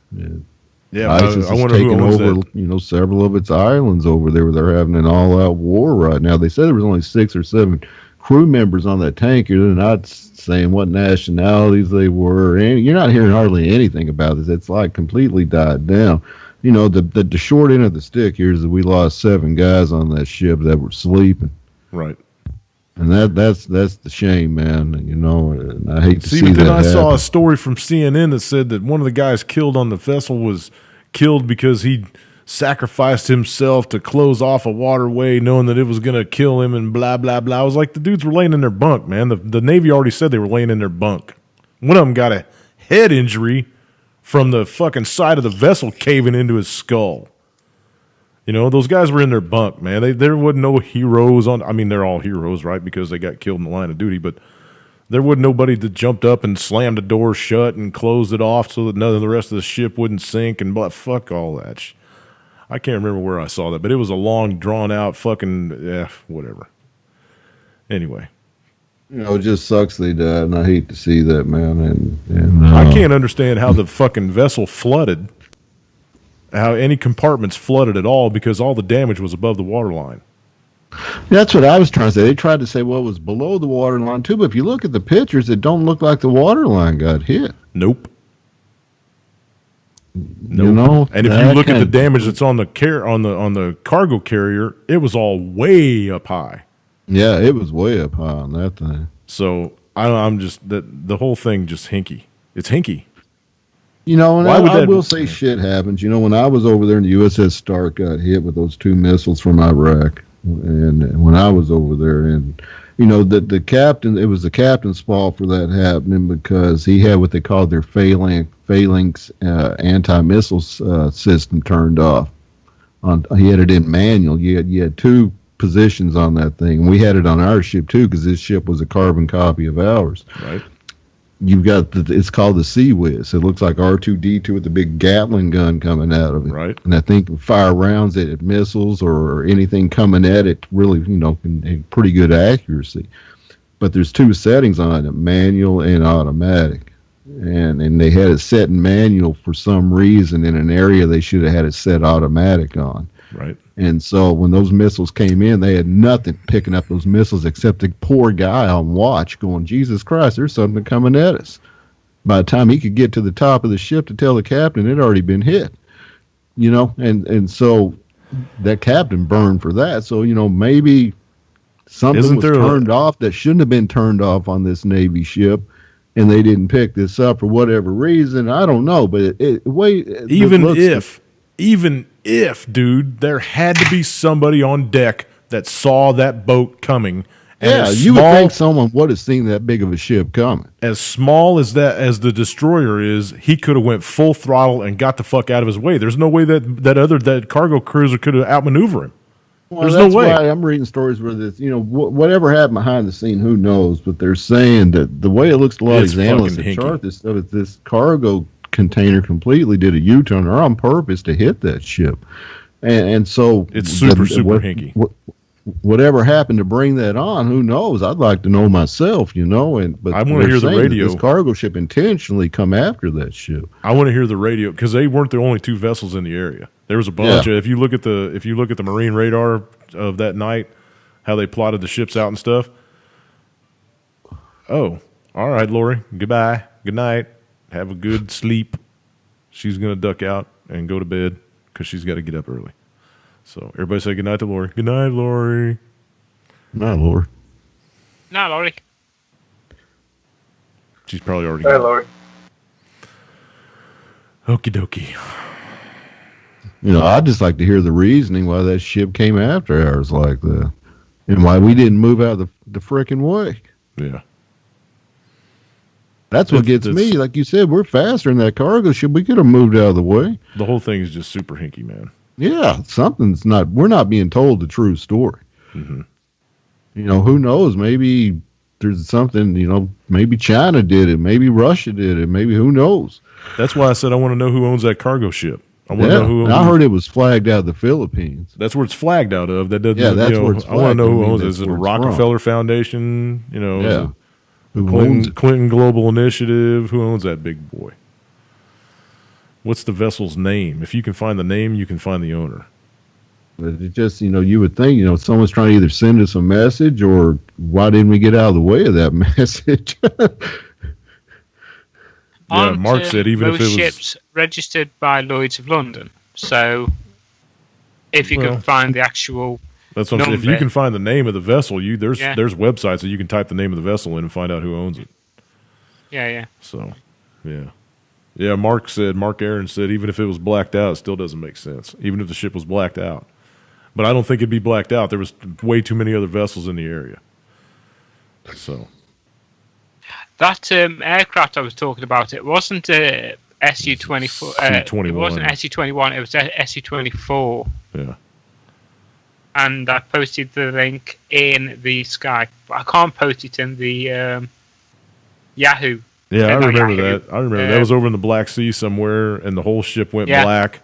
Yeah, ISIS I is wonder taking who owns over, that. several of its islands over there where they're having an all-out war right now. They said there was only 6 or 7 crew members on that tanker. They're not saying what nationalities they were. And you're not hearing hardly anything about this. It's like completely died down. The short end of the stick here is that we lost 7 guys on that ship that were sleeping. Right. And that's the shame, man. And I hate to see but then that I saw happen. a story from CNN that said that one of the guys killed on the vessel was killed because he sacrificed himself to close off a waterway knowing that it was going to kill him and blah, blah, blah. I was like, the dudes were laying in their bunk, man. The Navy already said they were laying in their bunk. One of them got a head injury from the fucking side of the vessel caving into his skull. Those guys were in their bunk, man. There wasn't no heroes on. I mean, they're all heroes, right? Because they got killed in the line of duty. But there wasn't nobody that jumped up and slammed the door shut and closed it off so that none of the rest of the ship wouldn't sink and blah. Fuck all that. I can't remember where I saw that, but it was a long, drawn out fucking whatever. Anyway. It just sucks they died, and I hate to see that, man. And I can't understand how the fucking vessel flooded. How any compartments flooded at all because all the damage was above the waterline. That's what I was trying to say. They tried to say, well, it was below the waterline too, but if you look at the pictures, it don't look like the waterline got hit. Nope. And if you look at the damage that's on the cargo carrier, it was all way up high. Yeah, it was way up high on that thing. So I'm just the whole thing just hinky. It's hinky. And I will say shit happens. When I was over there and the USS Stark got hit with those 2 missiles from Iraq, and when I was over there, and the captain, it was the captain's fault for that happening because he had what they called their phalanx anti-missile system turned off. He had it in manual. You had 2 positions on that thing. We had it on our ship too because this ship was a carbon copy of ours. Right. You've got it's called the Sea Whiz. It looks like R2-D2 with a big Gatling gun coming out of it. Right. And I think fire rounds at missiles or anything coming at it really, can pretty good accuracy. But there's 2 settings on it, manual and automatic. And they had it set in manual for some reason in an area they should have had it set automatic on. Right. And so when those missiles came in, they had nothing picking up those missiles except the poor guy on watch going, Jesus Christ, there's something coming at us. By the time he could get to the top of the ship to tell the captain, it had already been hit. And so that captain burned for that. So, maybe something was turned off that shouldn't have been turned off on this Navy ship, and they didn't pick this up for whatever reason. I don't know, but even if, dude, there had to be somebody on deck that saw that boat coming. And you would think someone would have seen that big of a ship coming. As small as the destroyer is, he could have went full throttle and got the fuck out of his way. There's no way that cargo cruiser could have outmaneuvered him. Well, There's that's no way. Why I'm reading stories where this, whatever happened behind the scene, who knows? But they're saying that the way it looks to a lot of these analysts that chart this stuff, is this cargo container completely did a U-turn or on purpose to hit that ship, and so it's super hinky. Whatever happened to bring that on? Who knows? I'd like to know myself, but I want to hear the radio. This cargo ship intentionally come after that ship. I want to hear the radio because they weren't the only 2 vessels in the area. There was a bunch. If you look at the marine radar of that night, how they plotted the ships out and stuff. Oh, all right, Lori. Goodbye. Good night. Have a good sleep. She's going to duck out and go to bed because she's got to get up early. So everybody say good night to Lori. Good night, Lori. Not Lori. No, Laurie. She's probably already Hey, got it. Lori. Okie dokie. I'd just like to hear the reasoning why that ship came after ours like that, and why we didn't move out of the frickin' way. Yeah. That's what gets me. Like you said, we're faster than that cargo ship. We could have moved out of the way. The whole thing is just super hinky, man. Yeah, something's not. We're not being told the true story. Mm-hmm. Who knows? Maybe there's something. Maybe China did it. Maybe Russia did it. Maybe who knows? That's why I said I want to know who owns that cargo ship. I want to know who owns I heard it was flagged out of the Philippines. That's where it's flagged out of. That doesn't. Yeah, that's where it's I want to know who owns it. that's Is it a where it's Rockefeller Foundation? Is Yeah. it Who owns it? Clinton Global Initiative? Who owns that big boy? What's the vessel's name? If you can find the name, you can find the owner. But it just, you would think, someone's trying to either send us a message or why didn't we get out of the way of that message? Yeah, Mark said even if it most was ships registered by Lloyd's of London. So if you can find the actual that's what I'm saying. If you number. can find the name of the vessel, there's Yeah. websites that you can type the name of the vessel in and find out who owns it. Yeah. So, yeah. Mark Aaron said even if it was blacked out, it still doesn't make sense. Even if the ship was blacked out, but I don't think it'd be blacked out. There was way too many other vessels in the area. So That aircraft I was talking about, it wasn't SU-24. C-21. It wasn't SU-21. It was SU-24. yeah, And I posted the link in the Skype. But I can't post it in the Yahoo. yeah, I Not remember Yahoo. that. I remember that was over in the Black Sea somewhere, and the whole ship went Yeah. black.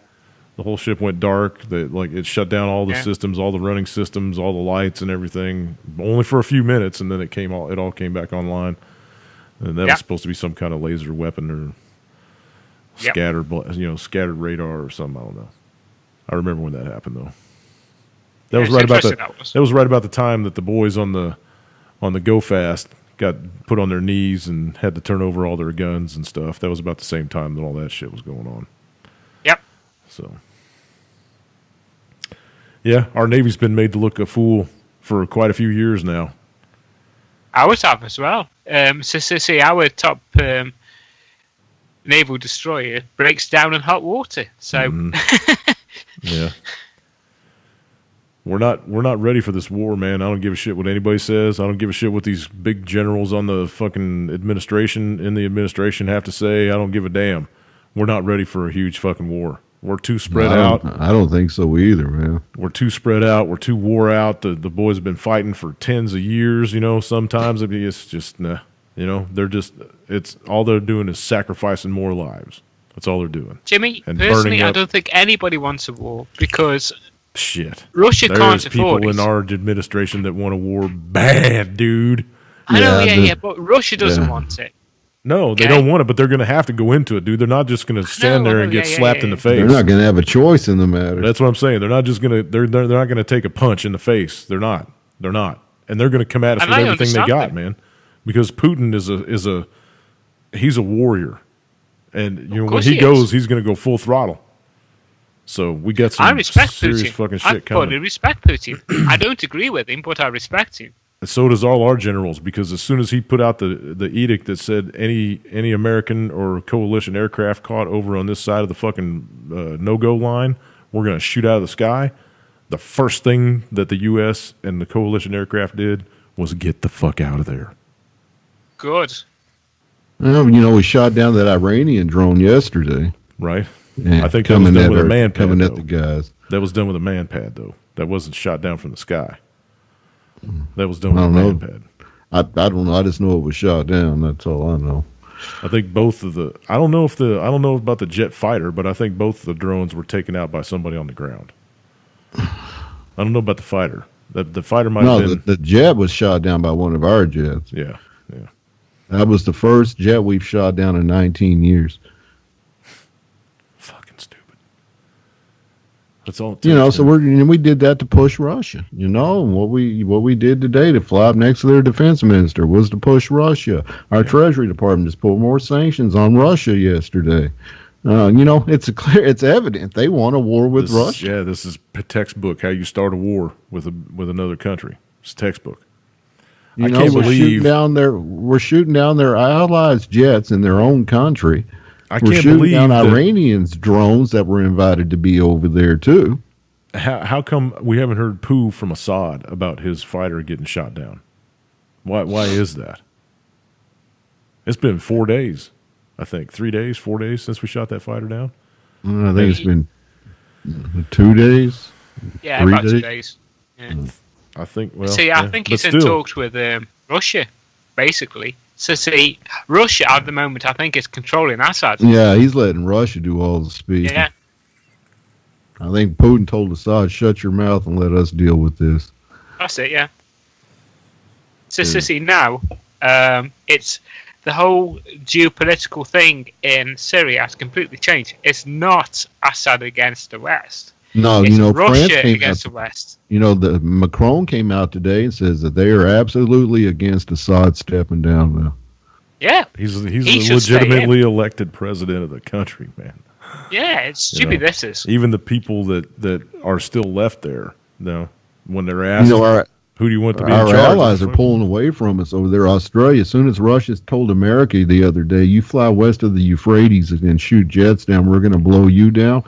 The whole ship went dark. It shut down all the Yeah. systems, all the running systems, all the lights and everything, only for a few minutes, and then it all came back online. And that was supposed to be some kind of laser weapon or scattered radar or something. I don't know. I remember when that happened though. That was it's right about interesting, that was right about the time that the boys on the Go Fast got put on their knees and had to turn over all their guns and stuff. That was about the same time that all that shit was going on. Yep. So, yeah, our Navy's been made to look a fool for quite a few years now. Ours have as well. See, our top naval destroyer breaks down in hot water. So, Yeah. We're not ready for this war, man. I don't give a shit what anybody says. I don't give a shit what these big generals on the fucking administration have to say. I don't give a damn. We're not ready for a huge fucking war. We're too spread out. I don't think so either, man. We're too spread out. We're too wore out. The boys have been fighting for tens of years. Sometimes it's just nah. It's all they're doing is sacrificing more lives. That's all they're doing. Jimmy, And personally, burning I up- don't think anybody wants a war because Shit. Russia can't There's afford people it. in our administration that want a war bad, dude. I know, Yeah, but Russia doesn't Yeah. want it. No, they Okay. don't want it, but they're going to have to go into it, dude. They're not just going to stand there and get slapped in the face. They're not going to have a choice in the matter. That's what I'm saying. They're not just going to. They're not going to take a punch in the face. They're not. They're not. And they're going to come at us And with I everything they understand got, them. man. Because Putin he's a warrior, and when course he he goes, is. he's going to go full throttle. So we got some I respect serious Putin. fucking I shit fully coming. respect Putin. I don't agree with him, but I respect him. And so does all our generals, because as soon as he put out the edict that said any American or coalition aircraft caught over on this side of the fucking no-go line, we're going to shoot out of the sky. The first thing that the U.S. and the coalition aircraft did was get the fuck out of there. Good. Well, we shot down that Iranian drone yesterday. Right? Yeah, I think that was done with a man pad. coming at though. the guys. That was done with a man pad, though. That wasn't shot down from the sky. That was done with I a don't man know. pad. I don't know. I just know it was shot down. That's all I know. I think both of the. I don't know about the jet fighter, but I think both of the drones were taken out by somebody on the ground. I don't know about the fighter. The fighter might No, have been. the jet was shot down by one of our jets. Yeah. That was the first jet we've shot down in 19 years. Fucking stupid. That's all. it takes, So man. we did that to push Russia. And what we did today to fly up next to their defense minister was to push Russia. Our Treasury Department just put more sanctions on Russia yesterday. It's evident they want a war with Russia. This is textbook how you start a war with another country. It's textbook. I can't believe we're shooting down their allies' jets in their own country. I We're can't shooting believe down that. Iranians' drones that were invited to be over there too. How come we haven't heard poo from Assad about his fighter getting shot down? Why is that? It's been 4 days, I think. 3 days, 4 days since we shot that fighter down. I think it's been 2 days. Yeah, 3 about 2 days? days. Yeah. I think. Well, See, I think but he's in still. talks with Russia, basically. So, see, Russia at the moment, I think, is controlling Assad. Yeah, he's letting Russia do all the speaking. Yeah, I think Putin told Assad, "Shut your mouth and let us deal with this." that's it, yeah. So, see, now, it's the whole geopolitical thing in Syria has completely changed. It's not Assad against the West. No, It's you know, France Russia came against out. the West. You know, the Macron came out today and says that they are absolutely against Assad stepping down now. Yeah, He's He a should stay in. legitimately elected president of the country, man. yeah, it's You stupid. know, This is. Even the people that are still left there, when they're asked, You know, who do you want to be in our charge? allies are pulling away from us over there. Australia, as soon as Russia told America the other day, you fly west of the Euphrates and shoot jets down, we're going to blow you down,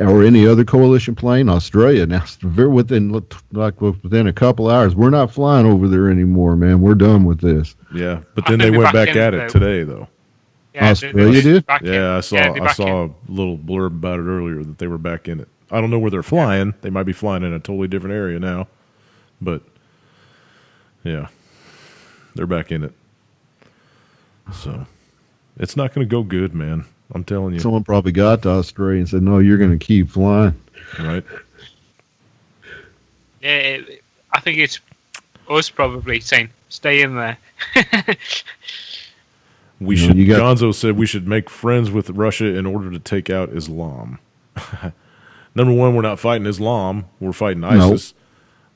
or any other coalition plane. Australia, now within a couple hours, we're not flying over there anymore, man. We're done with this. Yeah, but I then think they they're went back back in, at though. it today, though. Yeah, Australia did? back in. Yeah, I they're back saw in. a little blurb about it earlier that they were back in it. I don't know where they're flying. They might be flying in a totally different area now, but yeah, they're back in it. So it's not going to go good, man. I'm telling you, Someone probably got to Australia and said, "No, you're going to keep flying." right? Yeah, I think it's us probably saying, stay in there. We You know, should. you got- Gonzo said we should make friends with Russia in order to take out Islam. Number one, we're not fighting Islam. We're fighting ISIS.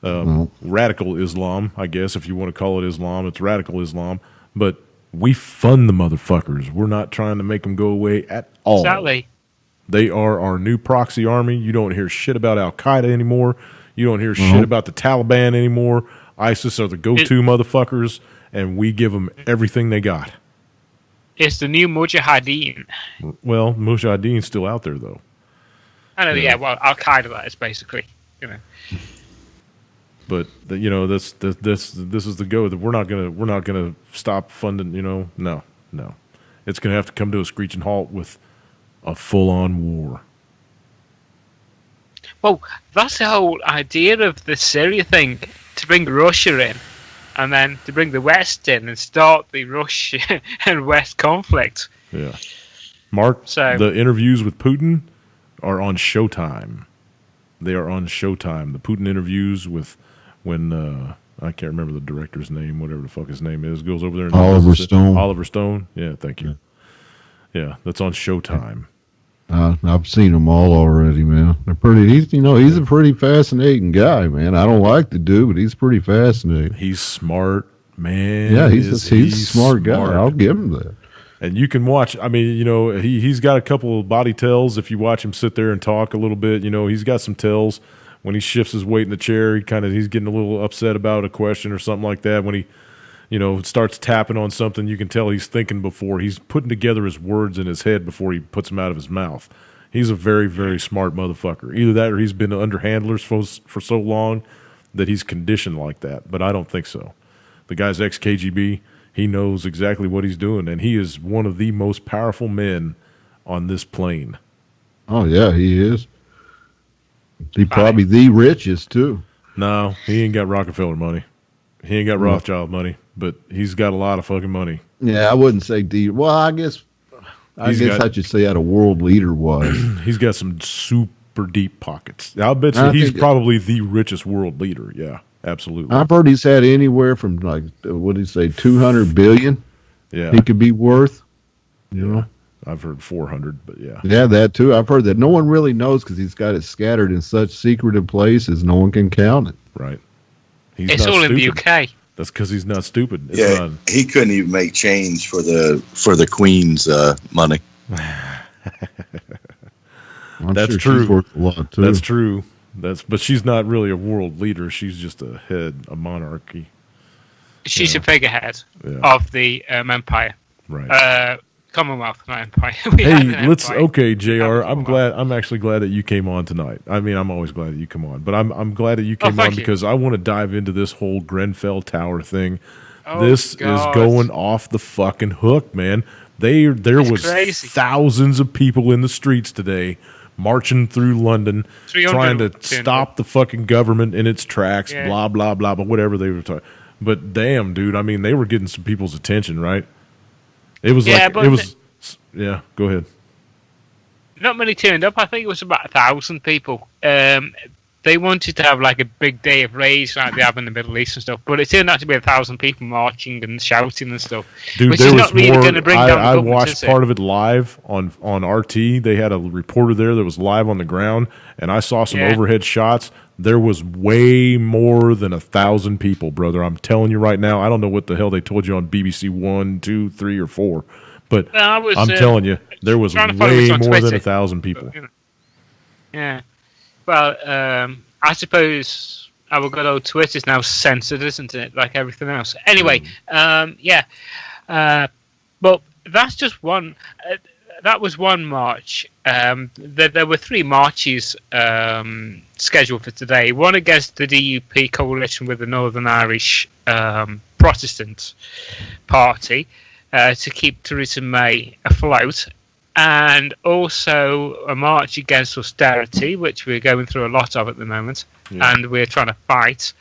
No. Radical Islam, I guess, if you want to call it Islam. It's radical Islam. But we fund the motherfuckers. We're not trying to make them go away at all. Exactly. They are our new proxy army. You don't hear shit about Al Qaeda anymore. You don't hear shit about the Taliban anymore. ISIS are the go-to motherfuckers, and we give them everything they got. It's the new Mujahideen. Well, Mujahideen's still out there, though. I know, yeah, well, Al Qaeda, that is basically, you know. But this is the go. That we're not gonna stop funding. No. It's gonna have to come to a screeching halt with a full-on war. Well, that's the whole idea of the Syria thing, to bring Russia in, and then to bring the West in and start the Russia and West conflict. Yeah, Mark. So- the interviews with Putin are on Showtime. They are on Showtime. The Putin interviews with when I can't remember the director's name, whatever the fuck his name is, goes over there and Oliver does it. Stone. Oliver Stone. Yeah, thank you. Yeah, that's on Showtime. I've seen them all already, man. They're pretty. He's a pretty fascinating guy, man. I don't like the dude, but he's pretty fascinating. He's smart, man. Yeah, he's a smart guy. I'll give him that. And you can watch. I mean, he's got a couple of body tells. If you watch him sit there and talk a little bit, he's got some tells. When he shifts his weight in the chair, he's getting a little upset about a question or something like that. When he, starts tapping on something, you can tell he's thinking before. He's putting together his words in his head before he puts them out of his mouth. He's a very, very smart motherfucker. Either that or he's been under handlers for so long that he's conditioned like that. But I don't think so. The guy's ex-KGB. He knows exactly what he's doing, and he is one of the most powerful men on this plane. Oh yeah, he is. He's probably the richest too. No, he ain't got Rockefeller money. He ain't got Rothschild money, but he's got a lot of fucking money. Yeah, I wouldn't say D. Well, I guess I should say at a world leader was. He's got some super deep pockets. I'll bet you I he's think- probably the richest world leader. Yeah, absolutely. I've heard he's had anywhere from like what did he say, 200 billion. Yeah, He could be worth. You know. I've heard 400, but yeah. Yeah, that too. I've heard that. No one really knows because he's got it scattered in such secretive places. No one can count it. Right. He's It's not all in the stupid. UK. That's because he's not stupid. It's Yeah, not. he couldn't even make change for the Queen's money. I'm That's sure true. She's worth a lot too. That's true. But she's not really a world leader. She's just a monarchy. She's Yeah. a figurehead Yeah. of the empire. Right. Commonwealth, not empire. We had Hey, an let's. empire. Okay, Jr. I'm Commonwealth. glad. I'm actually glad that you came on tonight. I mean, I'm always glad that you come on, but I'm glad that you came thank on you. because I want to dive into this whole Grenfell Tower thing. Oh, This God. is going off the fucking hook, man. There It's was crazy. thousands of people in the streets today, marching through London, 300 trying to turned stop the fucking government in its tracks. Yeah. Blah blah blah. But whatever they were talking. But damn, dude. I mean, they were getting some people's attention, right? It was Yeah, like but it was. Yeah, go ahead. Not many turned up. I think it was about 1,000 people. They wanted to have like a big day of rage like they have in the Middle East and stuff, but it turned out to be 1,000 people marching and shouting and stuff. Dude, which there is was not really more. going to bring down the I government, watched is it? part of it live on RT. They had a reporter there that was live on the ground, and I saw some Yeah. overhead shots. There was way more than 1,000 people, brother. I'm telling you right now. I don't know what the hell they told you on BBC 1, 2, 3, or 4, but Well, I was, I'm telling you, there was trying to follow way this on more than Twitter. 1,000 people. Yeah. Well, I suppose our good old Twitter's now censored, isn't it? Like everything else. Anyway, yeah. But that's just one. That was one march. There were 3 marches scheduled for today. One against the DUP coalition with the Northern Irish Protestant Party to keep Theresa May afloat. And also a march against austerity, which we're going through a lot of at the moment, and we're trying to fight.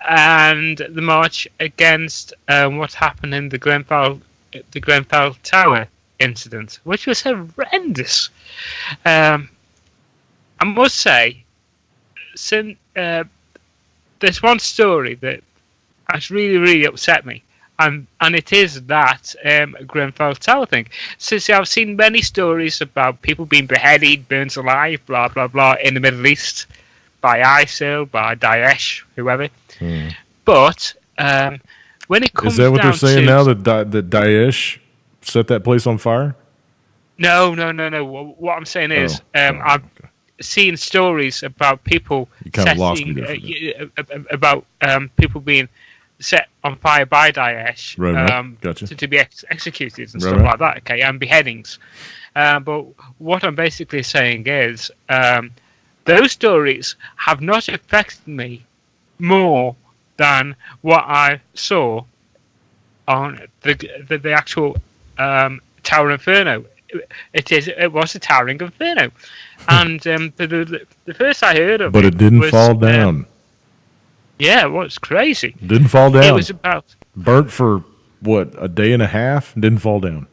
And the march against what happened in the Grenfell Tower incident, which was horrendous. I must say, there's one story that has really, really upset me. And it is that Grenfell Tower thing. So, see, I've seen many stories about people being beheaded, burnt alive, blah, blah, blah, in the Middle East by ISIL, by Daesh, whoever. But when it comes Is that what they're down saying to, now? That Daesh set that place on fire? No. What I'm saying is, I've seen stories about people You kind of lost me there for a bit. about people being set on fire by Daesh Right. Gotcha. to be executed and Right, stuff right. like that, okay, and beheadings. But what I'm basically saying is those stories have not affected me more than what I saw on the actual Tower Inferno. It was a towering inferno, and the first I heard of But it didn't was, fall down. Yeah, it was crazy. Didn't fall down. It was about Burnt for what, a day and a half? Didn't fall down.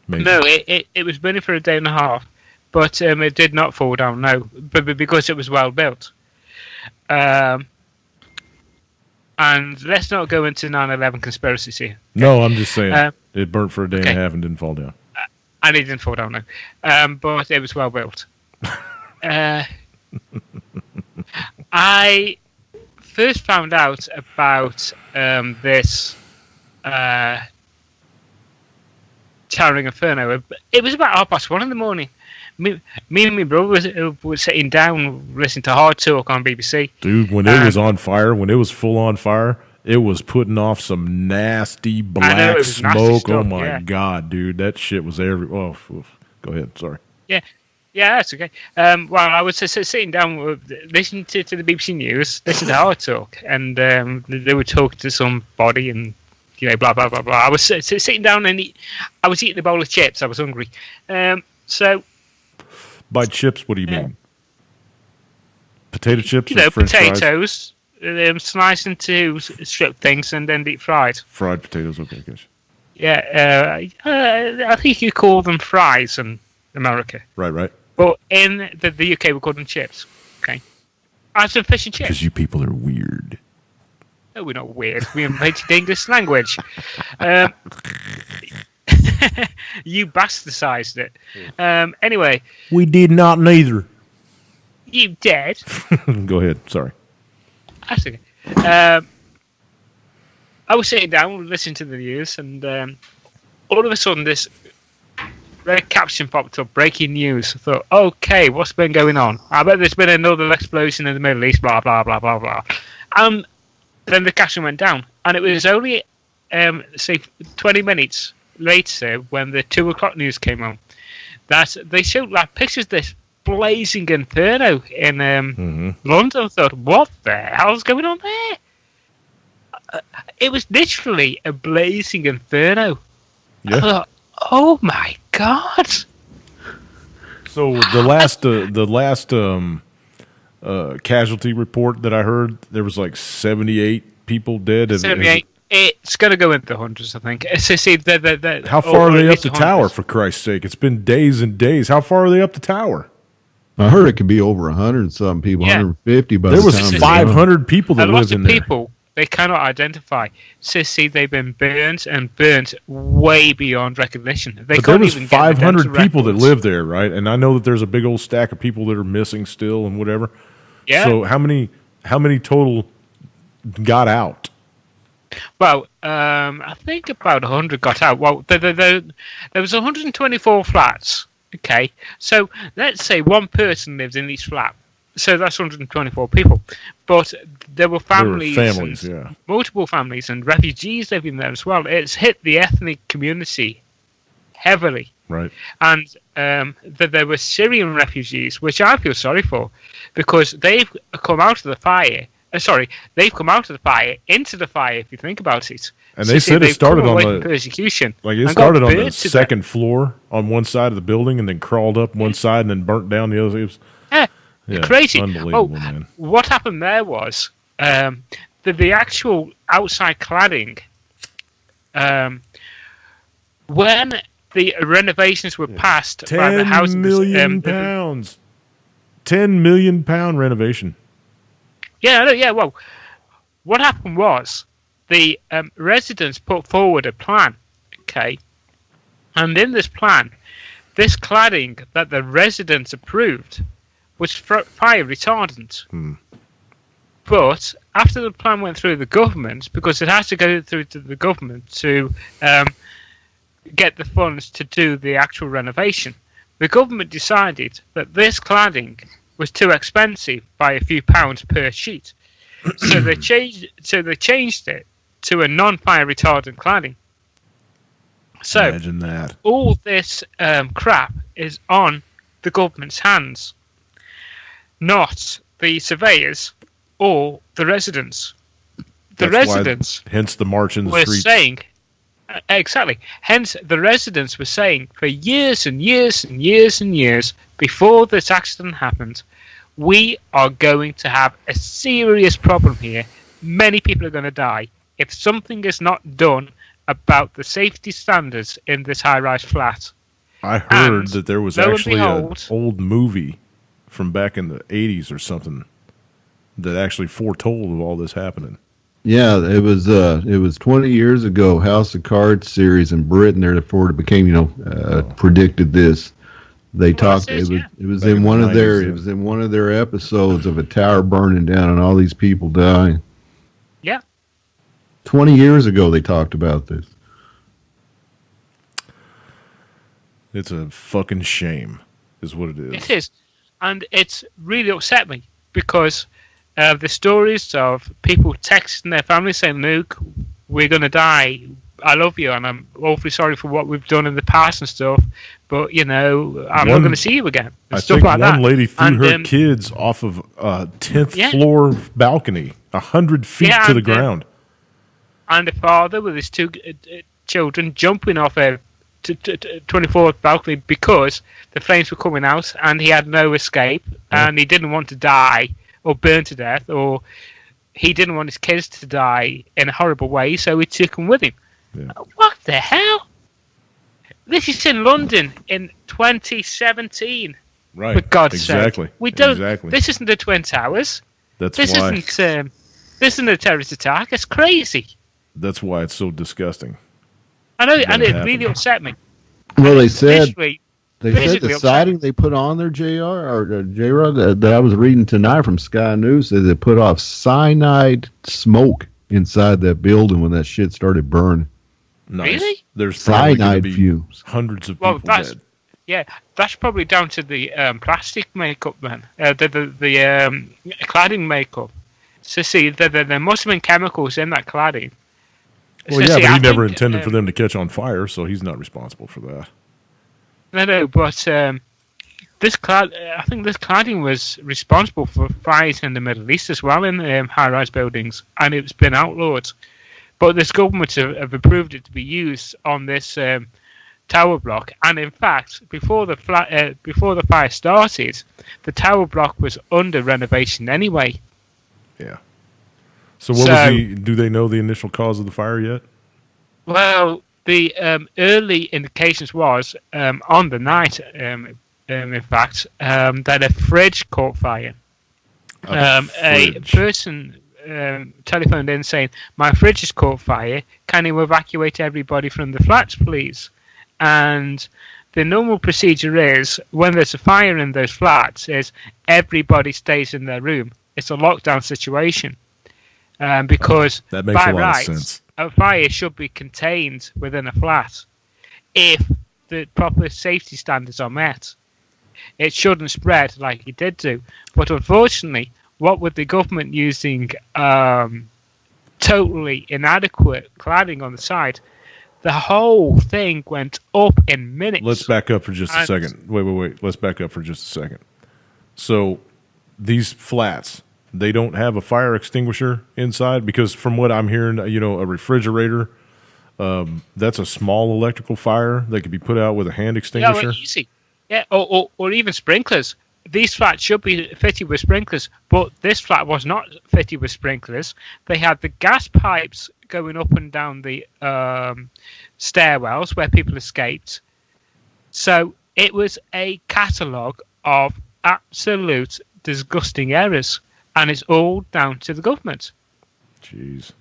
Amazing. no, it was burning for a day and a half, but it did not fall down. No, but because it was well built. And let's not go into 9/11 conspiracies here. No, I'm just saying it burnt for a day okay. and a half and didn't fall down. And it didn't fall down, no. But it was well built. I first found out about this Towering Inferno. It was about 1:30 in the morning. Me and my brother was sitting down listening to Hard Talk on BBC. Dude, when it was on fire, when it was full on fire, it was putting off some nasty black it was nasty smoke. Oh stuff, my yeah. God, dude, that shit was every. Oh, oof. Go ahead. Sorry. Yeah, that's okay. Well, I was sitting down listening to the BBC News, listening to Hard Talk, and they were talking to somebody and, blah, blah, blah, blah. I was sitting down and I was eating a bowl of chips. I was hungry. So, By chips, what do you mean? Potato chips or French potatoes, sliced into strip things and then deep fried. fries? Fried potatoes, okay, gosh. Yeah, I think you call them fries in America. Right. But in the UK, we call them chips. Okay. I had some fish and chips. Because you people are weird. No, we're not weird. We invented the English language. You bastardized it. Anyway, We did not neither. you dead. Go ahead. Sorry. That's okay. I was sitting down listening to the news, and all of a sudden this red caption popped up, breaking news. I thought, okay, what's been going on? I bet there's been another explosion in the Middle East, blah, blah, blah, blah, blah. then the castle went down, and it was only say 20 minutes later when the 2 o'clock news came on that they showed like pictures of this blazing inferno in London. I thought, what the hell's going on there? It was literally a blazing inferno. Yeah. I thought, oh my god! So the last casualty report that I heard, there was like 78 people dead. 78. It's going to go into the hundreds, I think. So, see, How far are they up the tower, for Christ's sake? It's been days and days. How far are they up the tower? I heard it could be over 100 and some people, Yeah. 150 by There the was time. 500 people A that lot lived of in there. people they cannot identify. So, see, they've been burnt and burnt way beyond recognition. They But there can't was even get the 500 dental people that records. live there, right? And I know that there's a big old stack of people that are missing still and whatever. Yeah. So how many total got out? Well, I think about 100 got out. Well, there was 124 flats. Okay, so let's say one person lives in each flat. So that's 124 people. But there were families, yeah. multiple families and refugees living there as well. It's hit the ethnic community heavily. Right. And there were Syrian refugees, which I feel sorry for, because they've come out of the fire. They've come out of the fire into the fire. If you think about it, And they said it they've started come on away the from persecution. Like it and started got on the burnt to death. second floor on one side of the building, and then crawled up one side, and then burnt down the other. It was, Yeah, crazy. unbelievable, Well, man. what happened there was the actual outside cladding. When the renovations were passed by the 10 housing million pounds. 10 million pound renovation. Yeah. Well, what happened was the residents put forward a plan, okay, and in this plan, this cladding that the residents approved was fire retardant. But after the plan went through the government, because it has to go through to the government to get the funds to do the actual renovation, the government decided that this cladding was too expensive by a few pounds per sheet. So they changed it to a non-fire retardant cladding. So Imagine that. all this crap is on the government's hands, not the surveyors or the residents. The That's why- residents hence the march in the were streets. saying, exactly, hence the residents were saying for years and years and years and years before this accident happened, we are going to have a serious problem here. Many people are going to die if something is not done about the safety standards in this high-rise flat. I heard And that there was lo and actually an behold- old movie from back in the 80s or something that actually foretold of all this happening. Yeah, it was 20 years ago. House of Cards series in Britain, there before it became, predicted this. They talked. it is, It was Back in in one the of their. 90s, yeah. It was in one of their episodes of a tower burning down and all these people dying. Yeah. 20 years ago, they talked about this. It's a fucking shame, is what it is. It is. And it's really upset me because the stories of people texting their family saying, Luke, we're going to die. I love you and I'm awfully sorry for what we've done in the past and stuff. But, I'm not One- going to see you again. And I stuff think like one that. lady threw And, her kids off of a 10th Yeah. floor balcony, 100 feet Yeah, to the and, ground. And the father with his two children jumping off a 24th balcony because the flames were coming out and he had no escape and he didn't want to die or burn to death, or he didn't want his kids to die in a horrible way, so he took them with him. Yeah. What the hell? This is in London in 2017. Right. For God's exactly. sake, we don't. Exactly. This isn't the Twin Towers. That's This why. isn't. This isn't a terrorist attack. It's crazy. That's why it's so disgusting. I know, That and it happened. really upset me. Well, they said Literally, they said basically the upset. siding they put on there, J-Rod, that I was reading tonight from Sky News, that they put off cyanide smoke inside that building when that shit started burning. Nice. Really? There's probably going to Cyanide be fumes. hundreds of Well, people that's dead. yeah. That's probably down to the plastic makeup, then. The cladding makeup. So see, there must have been chemicals in that cladding. Well, So, yeah, see, but I he never think, intended for them to catch on fire, so he's not responsible for that. No, but I think this cladding was responsible for fires in the Middle East as well in high-rise buildings, and it's been outlawed. But this government have approved it to be used on this tower block, and in fact, before the fire started, the tower block was under renovation anyway. Yeah. So what was do they know the initial cause of the fire yet? Well, the early indications was on the night, in fact, that a fridge caught fire. A person telephoned in saying, "My fridge has caught fire. Can you evacuate everybody from the flats, please?" And the normal procedure is, when there's a fire in those flats, is everybody stays in their room. It's a lockdown situation. Because that makes by a lot rights, of sense. A fire should be contained within a flat if the proper safety standards are met. It shouldn't spread like it did do. But unfortunately, what with the government using totally inadequate cladding on the side, the whole thing went up in minutes. Let's back up for just a second. Wait. Let's back up for just a second. So these flats, they don't have a fire extinguisher inside? Because from what I'm hearing, a refrigerator, that's a small electrical fire that could be put out with a hand extinguisher. Yeah, easy. Yeah, or even sprinklers. These flats should be fitted with sprinklers, but this flat was not fitted with sprinklers. They had the gas pipes going up and down the stairwells where people escaped. So it was a catalogue of absolute disgusting errors, and it's all down to the government. Jeez.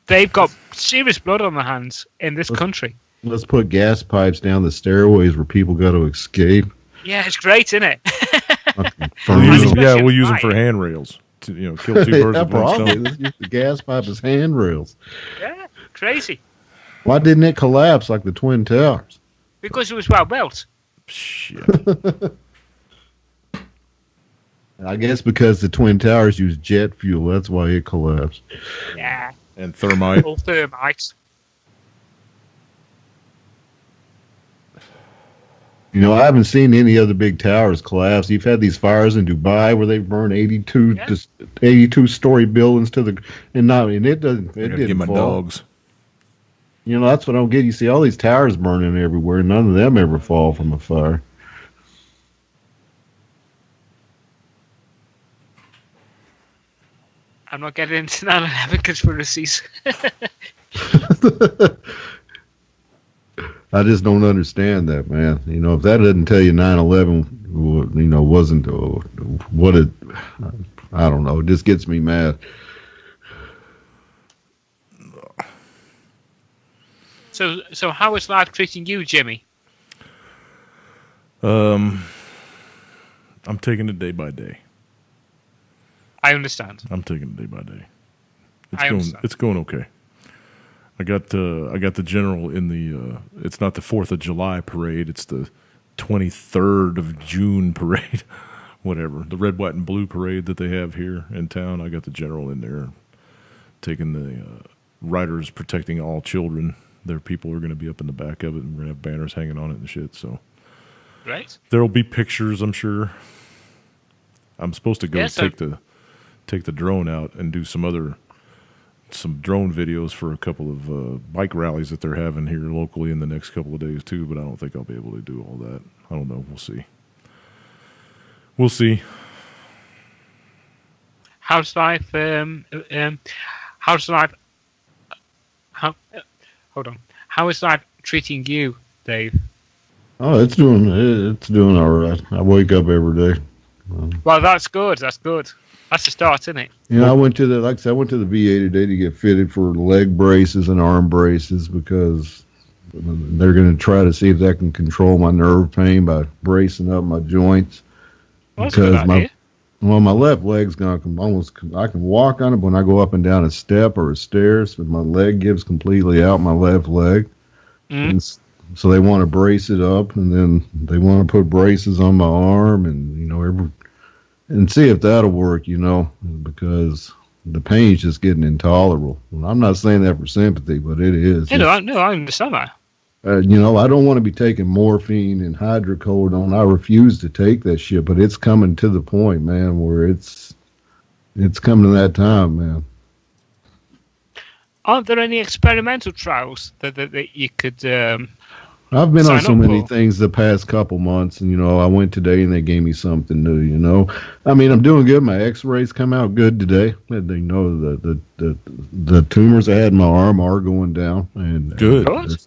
They've got serious blood on their hands in this country. Let's put gas pipes down the stairways where people got to escape. Yeah, it's great, isn't it? We'll use them for handrails to kill two birds with one stone. Let's use the gas pipe as handrails. Yeah, crazy. Why didn't it collapse like the Twin Towers? Because it was well built. Shit. I guess because the Twin Towers use jet fuel, that's why it collapsed. Yeah. And thermite. All thermite. I haven't seen any other big towers collapse. You've had these fires in Dubai where they burned 82-story buildings to the and it didn't Get my fall. dogs. That's what I don't get. You see all these towers burning everywhere. None of them ever fall from a fire. I'm not getting into 9/11 conspiracies. I just don't understand that, man. If that doesn't tell you 9/11, wasn't what it, I don't know. It just gets me mad. So how is life treating you, Jimmy? I'm taking it day by day. I understand. I'm taking it day by day. Understand. It's going okay. I got the general in the. It's not the 4th of July parade. It's the 23rd of June parade, whatever. The red, white, and blue parade that they have here in town. I got the general in there, taking the riders protecting all children. Their people are going to be up in the back of it, and we're going to have banners hanging on it and shit. So, right. There'll be pictures, I'm sure. I'm supposed to go take the drone out and do some drone videos for a couple of bike rallies that they're having here locally in the next couple of days too, but I don't think I'll be able to do all that. I don't know. We'll see. How's life? How is life treating you, Dave? Oh, it's doing all right. I wake up every day. Well, that's good. That's good. That's the start, isn't it? I went to the VA today to get fitted for leg braces and arm braces because they're going to try to see if that can control my nerve pain by bracing up my joints. Well, that's a good idea. My left leg's I can walk on it when I go up and down a step or a stairs, but my leg gives completely out my left leg. And so they want to brace it up, and then they want to put braces on my arm, and and see if that'll work, because the pain's just getting intolerable. And I'm not saying that for sympathy, but it is. No, I understand that. I don't want to be taking morphine and hydrocodone. I refuse to take that shit, but it's coming to the point, man, where it's coming to that time, man. Aren't there any experimental trials that you could? I've been on sign so up many for? things the past couple months, and I went today and they gave me something new. I mean, I'm doing good. My X-rays come out good today. And they know the tumors I had in my arm are going down, and Good. Good.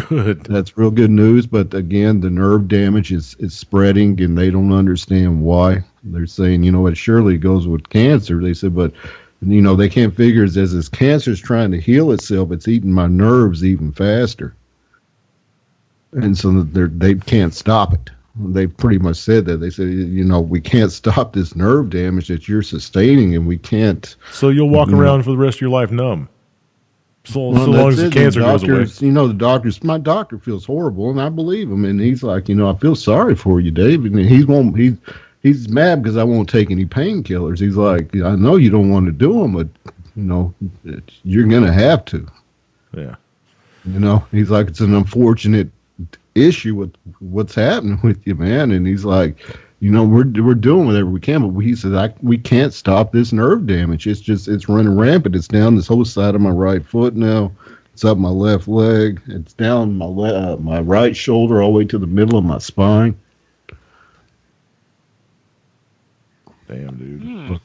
Good. that's real good news. But again, the nerve damage is spreading, and they don't understand why. They're saying, it surely goes with cancer. They said, but they can't figure it as this cancer's trying to heal itself. It's eating my nerves even faster. And so they can't stop it. They pretty much said that. They said, we can't stop this nerve damage that you're sustaining, and we can't. So you'll walk around for the rest of your life numb. So long that's as the it. cancer goes away. My doctor feels horrible, and I believe him. And he's like, I feel sorry for you, Dave. And he's mad because I won't take any painkillers. He's like, I know you don't want to do them, but you're gonna have to. Yeah. He's like, it's an unfortunate issue with what's happening with you, man. And he's like, we're doing whatever we can, but he said we can't stop this nerve damage. It's running rampant. It's down this whole side of my right foot now. It's up my left leg. It's down my right shoulder all the way to the middle of my spine. Damn, dude.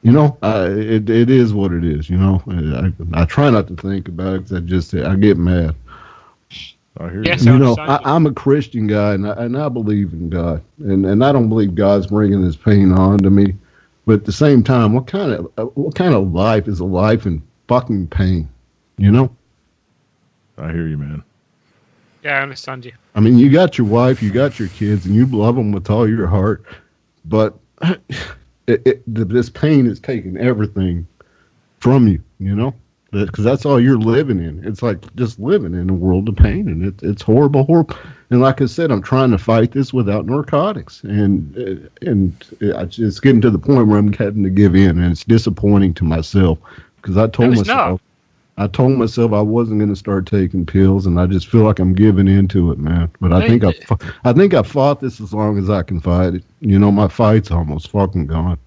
It is what it is. I try not to think about it because I get mad. I hear Yes, you. I understand. I'm a Christian guy, and I believe in God, and I don't believe God's bringing this pain on to me. But at the same time, what kind of life is a life in fucking pain? I hear you, man. Yeah, I understand you. I mean, you got your wife, you got your kids, and you love them with all your heart, but this pain is taking everything from you. Because that's all you're living in. It's like just living in a world of pain, and it's horrible. And like I said, I'm trying to fight this without narcotics, and it's getting to the point where I'm having to give in, and it's disappointing to myself because I told myself I wasn't going to start taking pills, and I just feel like I'm giving into it, man. But I think I fought this as long as I can fight it. My fight's almost fucking gone.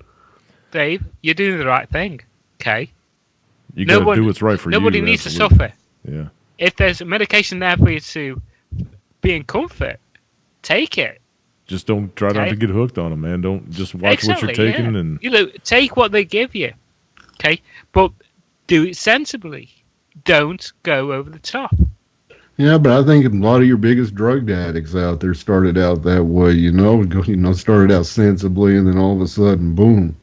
Dave, you're doing the right thing. Okay. You got to do what's right for you. Nobody needs to absolutely. suffer. Yeah. If there's a medication there for you to be in comfort, take it. Just don't try not Okay. to get hooked on them, man. Don't just watch what you're taking yeah. and Take what they give you. Okay? But do it sensibly. Don't go over the top. Yeah, but I think a lot of your biggest drug addicts out there started out that way, started out sensibly, and then all of a sudden, boom.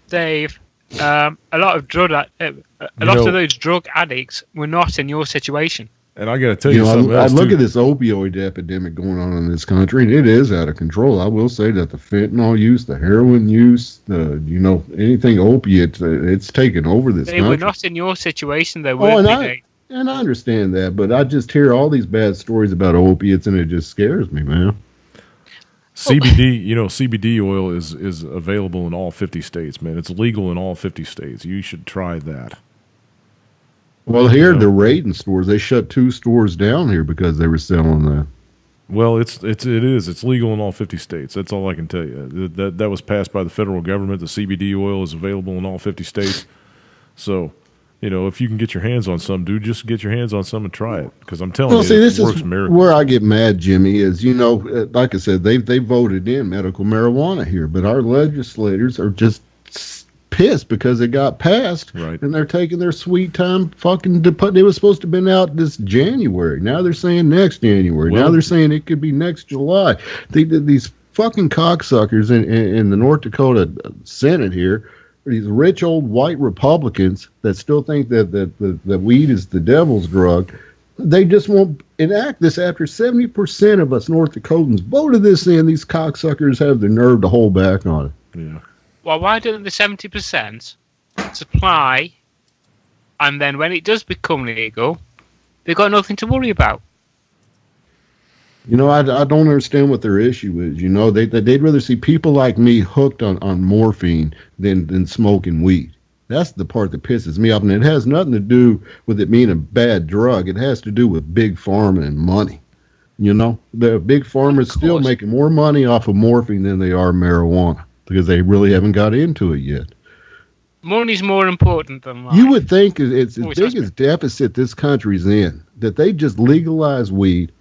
Dave, a lot of of those drug addicts were not in your situation. and I got to tell you something I else look too. at this opioid epidemic going on in this country, and it is out of control. I will say that the fentanyl use, the heroin use, anything opiate, it's taken over this They country. were not in your situation, though, Oh, were and they? And I understand that, but I just hear all these bad stories about opiates, and it just scares me, man. CBD, CBD oil is available in all 50 states, man. It's legal in all 50 states. You should try that. Well, here they're raiding stores. They shut 2 stores down here because they were selling that. Well, it is. It's legal in all 50 states. That's all I can tell you. That was passed by the federal government. The CBD oil is available in all 50 states. So, if you can get your hands on some, dude, just get your hands on some and try it. Because I'm telling you, this it works is miracles. where I get mad, Jimmy, is, like I said, they voted in medical marijuana here, but our legislators are just pissed because it got passed, Right. and they're taking their sweet time it was supposed to have been out this January. Now they're saying next January. Well- Now they're saying it could be next July. These fucking cocksuckers in the North Dakota Senate here, these rich old white Republicans that still think that weed is the devil's drug, they just won't enact this after 70% of us North Dakotans voted this in. These cocksuckers have the nerve to hold back on it. Yeah. Well, why don't the 70% supply, and then when it does become legal, they've got nothing to worry about? You know, I don't understand what their issue is. You know, they'd rather see people like me hooked on morphine than smoking weed. That's the part that pisses me off, and it has nothing to do with it being a bad drug. It has to do with big pharma and money. You know, the big pharma is still making more money off of morphine than they are marijuana because they really haven't got into it yet. Money's more important than life. You would think it's as Always big has as deficit this country's in that they just legalize weed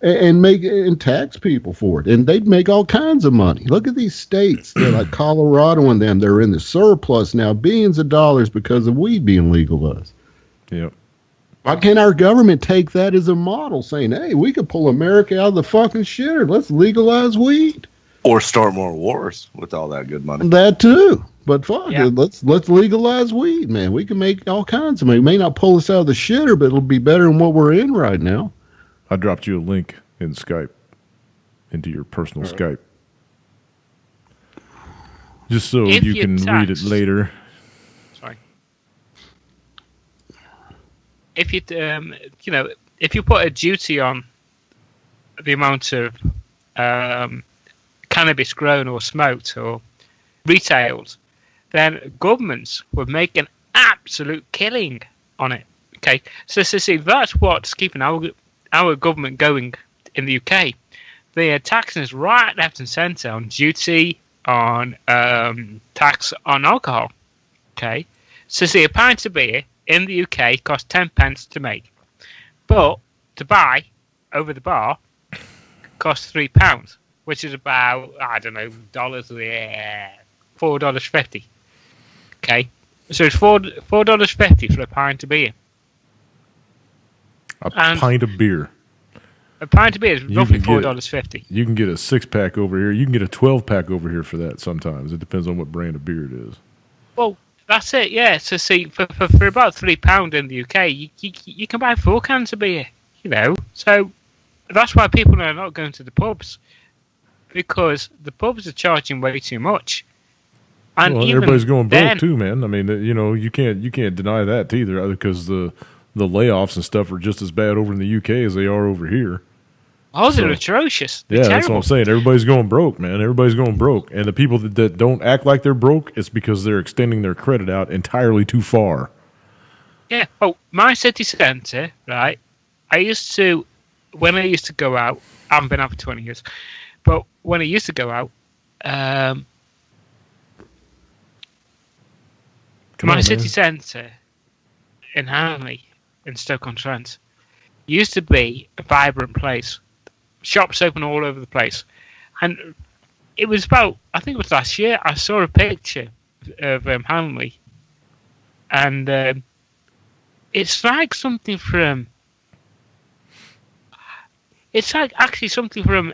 and tax people for it, and they'd make all kinds of money. Look at these states, they're like Colorado and them. They're in the surplus now, billions of dollars because of weed being legalized. Yep. Why can't our government take that as a model, saying, "Hey, we could pull America out of the fucking shitter. Let's legalize weed." Or start more wars with all that good money. That too. But fuck Yeah. it, let's legalize weed, man. We can make all kinds of money. It may not pull us out of the shitter, but it'll be better than what we're in right now. I dropped you a link in Skype, into your personal Skype. Just so If you you can read it text- later. Sorry. If you if you put a duty on the amount of cannabis grown or smoked or retailed, then governments would make an absolute killing on it. Okay, so see, that's what's keeping our government going in the UK. They are taxing us right, left, and centre on duty, on tax on alcohol. Okay, so see, a pint of beer in the UK costs 10 pence to make, but to buy over the bar costs £3, which is about, I don't know, $4.50. Okay, so it's $4.50 for a pint of beer. A pint of beer. A pint of beer is You roughly can get- $4.50. You can get a 6-pack over here. You can get a 12-pack over here for that sometimes. It depends on what brand of beer it is. Well, that's it, yeah. So see, for about £3 in the UK, you can buy 4 cans of beer, you know. So that's why people are not going to the pubs, because the pubs are charging way too much. And Well, even everybody's going broke then, too, man. I mean, you know, you can't deny that either, because the layoffs and stuff are just as bad over in the UK as they are over here. oh, they're so- atrocious. They're Yeah, that's what terrible. I'm saying. Everybody's going broke, man. Everybody's going broke. And the people that don't act like they're broke, it's because they're extending their credit out entirely too far. Yeah. Oh, my city centre, right? When I used to go out, I haven't been out for 20 years, but when I used to go out, Come my on, city man. centre in Hanley, in Stoke-on-Trent, used to be a vibrant place. Shops open all over the place. And it was about, I think it was last year, I saw a picture of Hanley. And it's like something from... It's like actually something from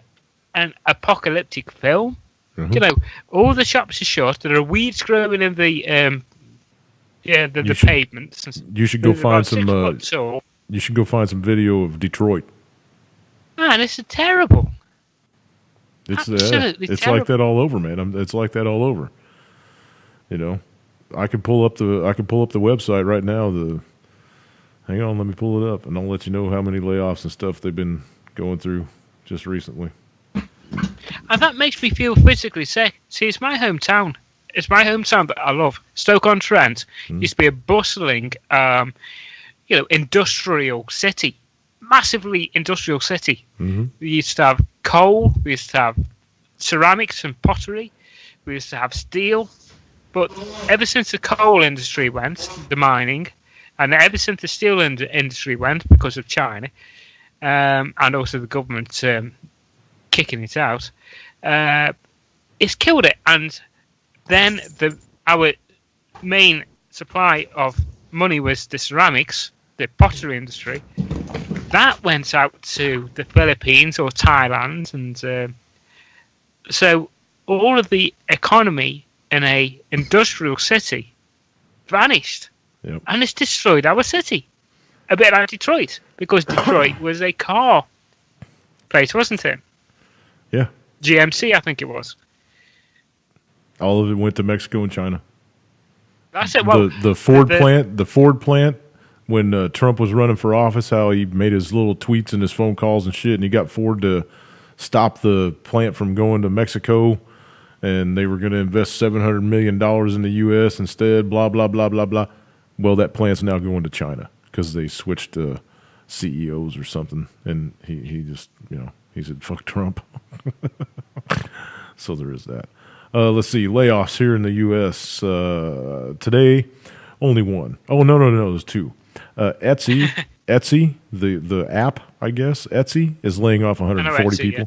an apocalyptic film. Mhm. You know, all the shops are shut. There are weeds growing in the You should- pavements. You should go They're about find some. 6 foot tall. You should go find some video of Detroit. Man, it's terrible. It's Absolutely it's terrible. like that all over, man. It's like that all over. You know, I can pull up the website right now. Hang on, let me pull it up, and I'll let you know how many layoffs and stuff they've been going through just recently. And that makes me feel physically sick. See, it's my hometown. It's my hometown that I love. Stoke-on-Trent used to be a bustling, industrial city. Massively industrial city. Mm-hmm. We used to have coal. We used to have ceramics and pottery. We used to have steel. But ever since the coal industry went, the mining, and ever since the steel industry went because of China, and also the government kicking it out, it's killed it. And then our main supply of money was the ceramics, the pottery industry. That went out to the Philippines or Thailand, and so all of the economy in a industrial city vanished. Yep. And it's destroyed our city. A bit like Detroit, because Detroit was a car place, wasn't it? Yeah, GMC, I think it was. all of it went to Mexico and China. That's it. Well, the Ford the- plant when Trump was running for office, how he made his little tweets and his phone calls and shit, and he got Ford to stop the plant from going to Mexico, and they were going to invest $700 million in the U.S. instead, blah, blah, blah, blah, blah. Well, that plant's now going to China because they switched CEOs or something, and he just, he said, fuck Trump. So there is that. Let's see, layoffs here in the U.S. Today, only one. Oh, no, there's two. Etsy, the app, I guess, Etsy, is laying off 140 Etsy, people. yeah.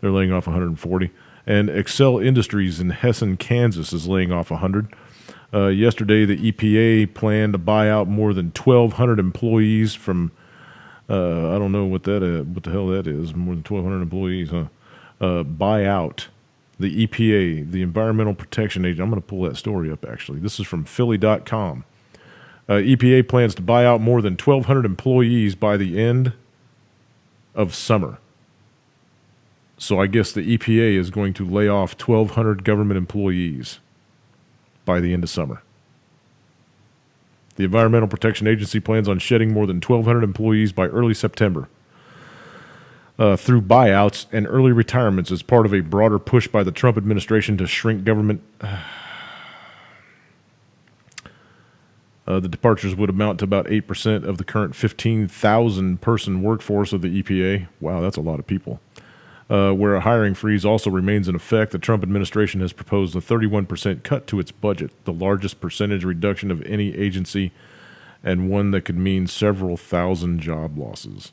They're laying off 140. And Excel Industries in Hessen, Kansas is laying off 100. Yesterday, the EPA planned to buy out more than 1,200 employees from, I don't know what the hell that is, more than 1,200 employees, huh? Buy out. The EPA, the Environmental Protection Agency. I'm going to pull that story up, actually. This is from Philly.com. EPA plans to buy out more than 1,200 employees by the end of summer. So I guess the EPA is going to lay off 1,200 government employees by the end of summer. The Environmental Protection Agency plans on shedding more than 1,200 employees by early September. Through buyouts and early retirements as part of a broader push by the Trump administration to shrink government. The departures would amount to about 8% of the current 15,000-person workforce of the EPA. Wow, that's a lot of people. Where a hiring freeze also remains in effect, the Trump administration has proposed a 31% cut to its budget, the largest percentage reduction of any agency, and one that could mean several thousand job losses.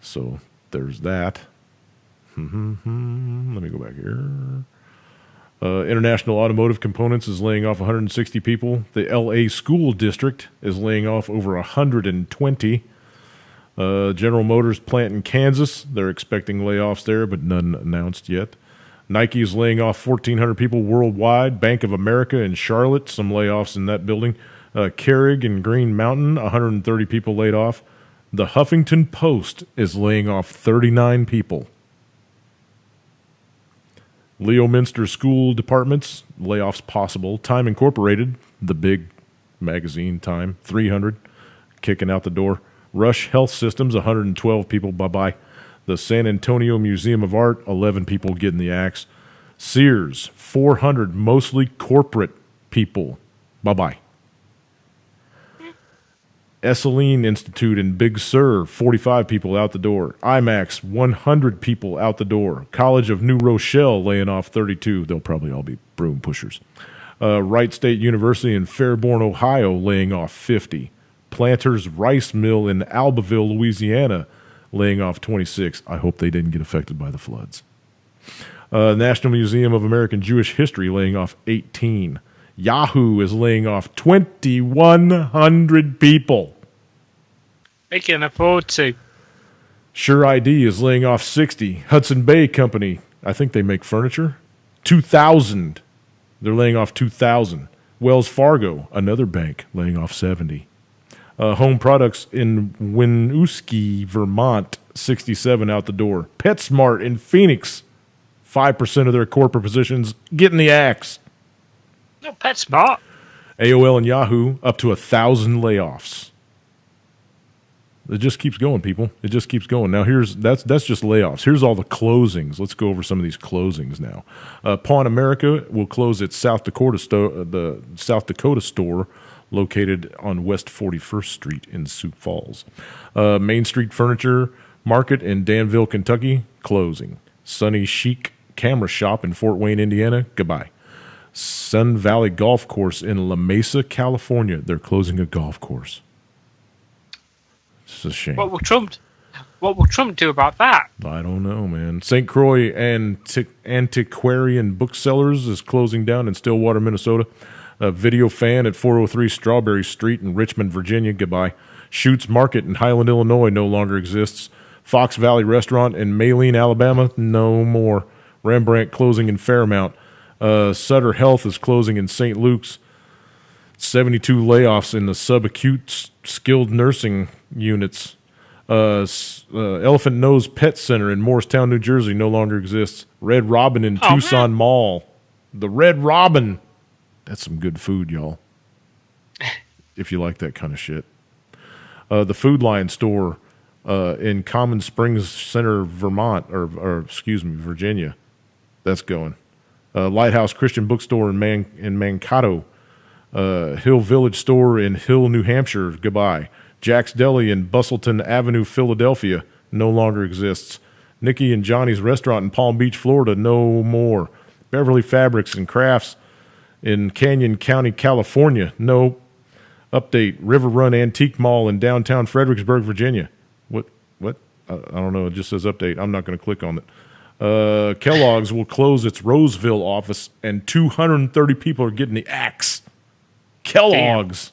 So there's that. Let me go back here. International Automotive Components is laying off 160 people. The L.A. School District is laying off over 120. General Motors plant in Kansas, they're expecting layoffs there, but none announced yet. Nike is laying off 1,400 people worldwide. Bank of America in Charlotte, some layoffs in that building. Carrick in Green Mountain, 130 people laid off. The Huffington Post is laying off 39 people. Leominster School Departments, layoffs possible. Time Incorporated, the big magazine Time, 300, kicking out the door. Rush Health Systems, 112 people, bye-bye. The San Antonio Museum of Art, 11 people getting the axe. Sears, 400, mostly corporate people, bye-bye. Esseline Institute in Big Sur, 45 people out the door. IMAX, 100 people out the door. College of New Rochelle laying off 32. They'll probably all be broom pushers. Wright State University in Fairborn, Ohio, laying off 50. Planters Rice Mill in Albaville, Louisiana, laying off 26. I hope they didn't get affected by the floods. National Museum of American Jewish History laying off 18. Yahoo is laying off 2,100 people. They can afford to. Sure ID is laying off 60. Hudson Bay Company, I think they make furniture, 2,000. They're laying off 2,000. Wells Fargo, another bank, laying off 70. Home Products in Winooski, Vermont, 67 out the door. PetSmart in Phoenix, 5% of their corporate positions getting the axe. No, PetSmart. AOL and Yahoo up to 1,000 layoffs. It just keeps going, people. It just keeps going. Now that's just layoffs. Here's all the closings. Let's go over some of these closings now. Pawn America will close its South Dakota store located on West 41st Street in Sioux Falls. Main Street Furniture Market in Danville, Kentucky, closing. Sunny Chic Camera Shop in Fort Wayne, Indiana, goodbye. Sun Valley Golf Course in La Mesa, California. They're closing a golf course. It's a shame. What will Trump do about that? I don't know, man. St. Croix Antiquarian Booksellers is closing down in Stillwater, Minnesota. Video Fan at 403 Strawberry Street in Richmond, Virginia, goodbye. Schutt's Market in Highland, Illinois, no longer exists. Fox Valley Restaurant in Maline, Alabama, no more. Rembrandt closing in Fairmount. Sutter Health is closing in St. Luke's. 72 layoffs in the subacute skilled nursing units. Elephant Nose Pet Center in Morristown, New Jersey, no longer exists. Red Robin in Tucson Mall. The Red Robin. That's some good food, y'all. If you like that kind of shit. The Food Lion store in Common Springs Center, Vermont, or excuse me, Virginia. That's going. Lighthouse Christian Bookstore in Mankato. Hill Village Store in Hill, New Hampshire. Goodbye. Jack's Deli in Bustleton Avenue, Philadelphia. No longer exists. Nikki and Johnny's Restaurant in Palm Beach, Florida. No more. Beverly Fabrics and Crafts in Canyon County, California. No. Update. River Run Antique Mall in downtown Fredericksburg, Virginia. What? I don't know. It just says update. I'm not going to click on it. Kellogg's will close its Roseville office, and 230 people are getting the axe. Kellogg's.